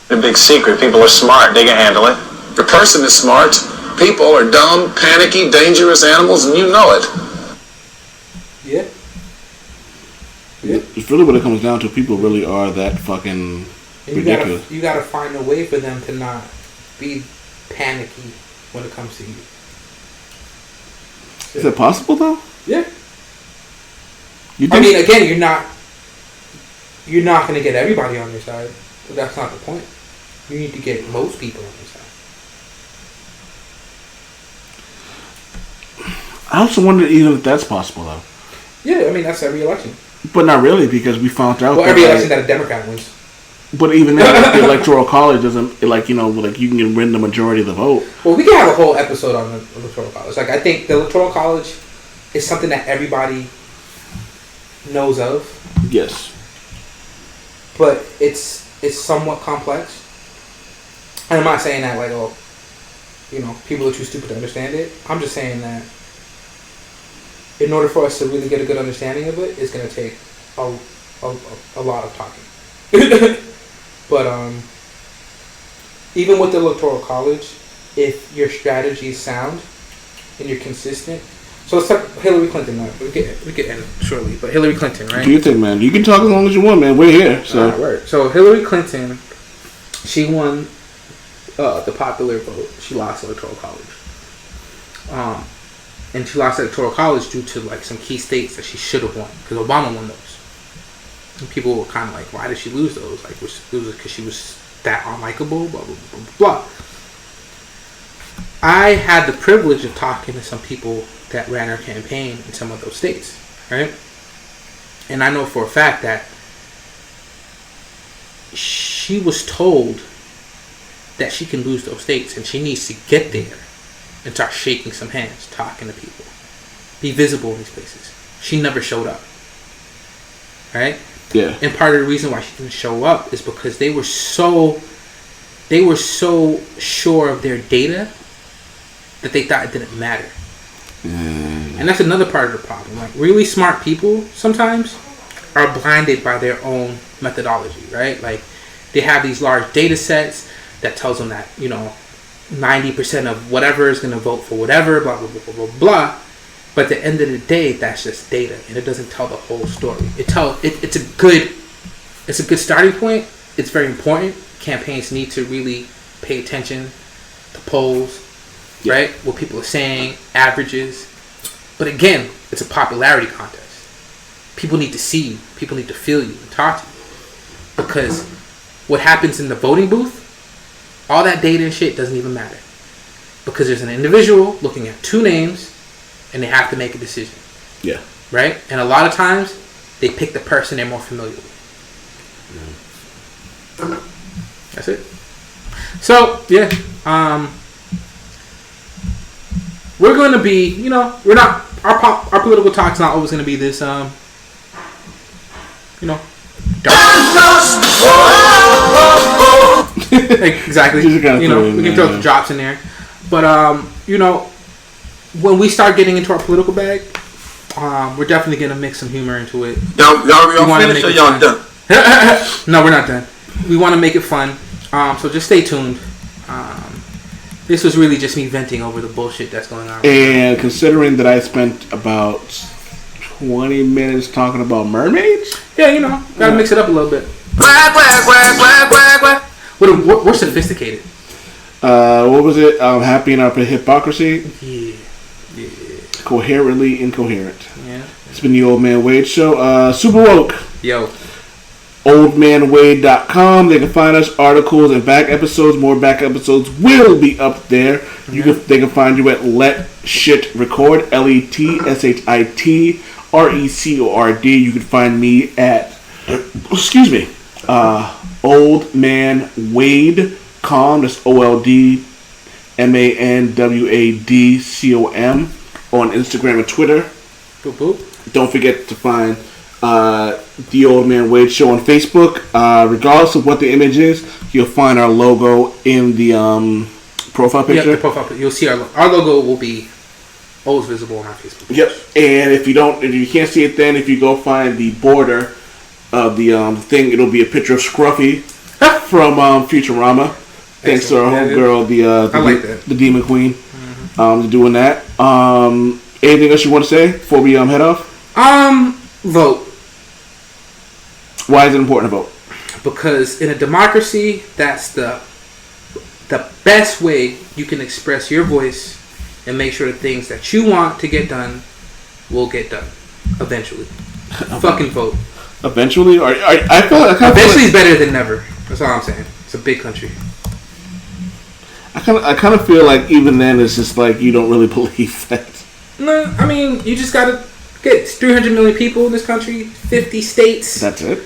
The big secret, people are smart, they can handle it. The person is smart, people are dumb, panicky, dangerous animals, and you know it. Yeah. It's really what it comes down to. People really are that fucking ridiculous. You gotta find a way for them to not be panicky when it comes to you. Is it possible though? Yeah. I mean, again, you're not gonna get everybody on your side, but that's not the point. You need to get most people on your side. I also wonder even if that's possible though. Yeah, I mean that's every election. But not really, because we found out. Well, every election that a Democrat wins. But even then, the electoral college doesn't you can win the majority of the vote. Well, we can have a whole episode on the electoral college. Like I think the electoral college is something that everybody knows of. Yes. But it's somewhat complex. And I'm not saying that like, people are too stupid to understand it. I'm just saying that in order for us to really get a good understanding of it, it's going to take a lot of talking. But even with the electoral college, if your strategy is sound and you're consistent. So let's talk Hillary Clinton. We get in shortly, but Hillary Clinton, right? Do you think, man? You can talk as long as you want, man. We're here. So right. So Hillary Clinton, she won the popular vote. She lost the electoral college. And she lost the electoral college due to like some key states that she should have won because Obama won those. And people were kind of like, why did she lose those? Like, it was because she was that unlikable, blah, blah, blah, blah, blah. I had the privilege of talking to some people that ran her campaign in some of those states, right? And I know for a fact that she was told that she can lose those states and she needs to get there and start shaking some hands, talking to people, be visible in these places. She never showed up, right? Yeah. And part of the reason why she didn't show up is because they were so sure of their data that they thought it didn't matter. And that's another part of the problem. Like really smart people sometimes are blinded by their own methodology, right? Like they have these large data sets that tells them that 90% of whatever is going to vote for whatever, blah blah blah blah blah blah. But at the end of the day, that's just data, and it doesn't tell the whole story. It's a good starting point. It's very important. Campaigns need to really pay attention to polls, right? What people are saying, averages. But again, it's a popularity contest. People need to see you. People need to feel you and talk to you. Because what happens in the voting booth, all that data and shit doesn't even matter. Because there's an individual looking at two names and they have to make a decision. Yeah. Right? And a lot of times, they pick the person they're more familiar with. That's it. So, yeah. We're going to be, we're not, our political talk's not always going to be this, dark. Exactly. We can throw the drops in there. But, when we start getting into our political bag, we're definitely going to mix some humor into it. Y'all finished or y'all done? No, we're not done. We want to make it fun. So just stay tuned. This was really just me venting over the bullshit that's going on. And considering that I spent about 20 minutes talking about mermaids? Yeah, gotta mix it up a little bit. We're sophisticated. What was it? Happy in our hypocrisy? Yeah. Coherently incoherent. Yeah. It's been the Old Man Wade Show. Super woke. Yo. oldmanwade.com. They can find us, articles and back episodes. More back episodes will be up there. They can find you at Let Shit Record, LETSHITRECORD. You can find me at oldmanwade.com. That's OLDMANWADCOM on Instagram and Twitter. Boop, boop. Don't forget to find The Old Man Wade Show on Facebook. Regardless of what the image is, you'll find our logo in the profile picture. Yep, the profile picture. You'll see our logo will be always visible on our Facebook page. Yep. And if you can't see it, then if you go find the border of the thing, it'll be a picture of Scruffy from Futurama. Thanks to our homegirl, the Demon Queen, doing that. Anything else you want to say before we head off? Vote. Why is it important to vote? Because in a democracy, that's the best way you can express your voice and make sure the things that you want to get done will get done eventually. Fucking vote. Eventually, I feel like eventually is better than never. That's all I'm saying. It's a big country. I kind of feel like even then it's just like you don't really believe that. No, I mean you just gotta get 300 million people in this country, 50 states. That's it.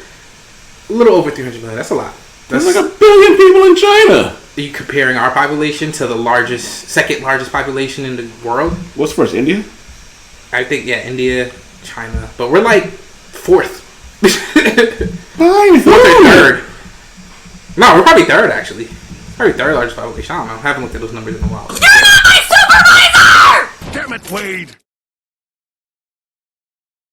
A little over 300 million. That's a lot. There's like 1 billion people in China. Are you comparing our population to the second largest population in the world? What's first, India? I think India, China, but we're like fourth. Fourth or third. No, we're probably third actually. Probably third largest population. I don't know. I haven't looked at those numbers in a while. You're not my supervisor! Damn it, Wade!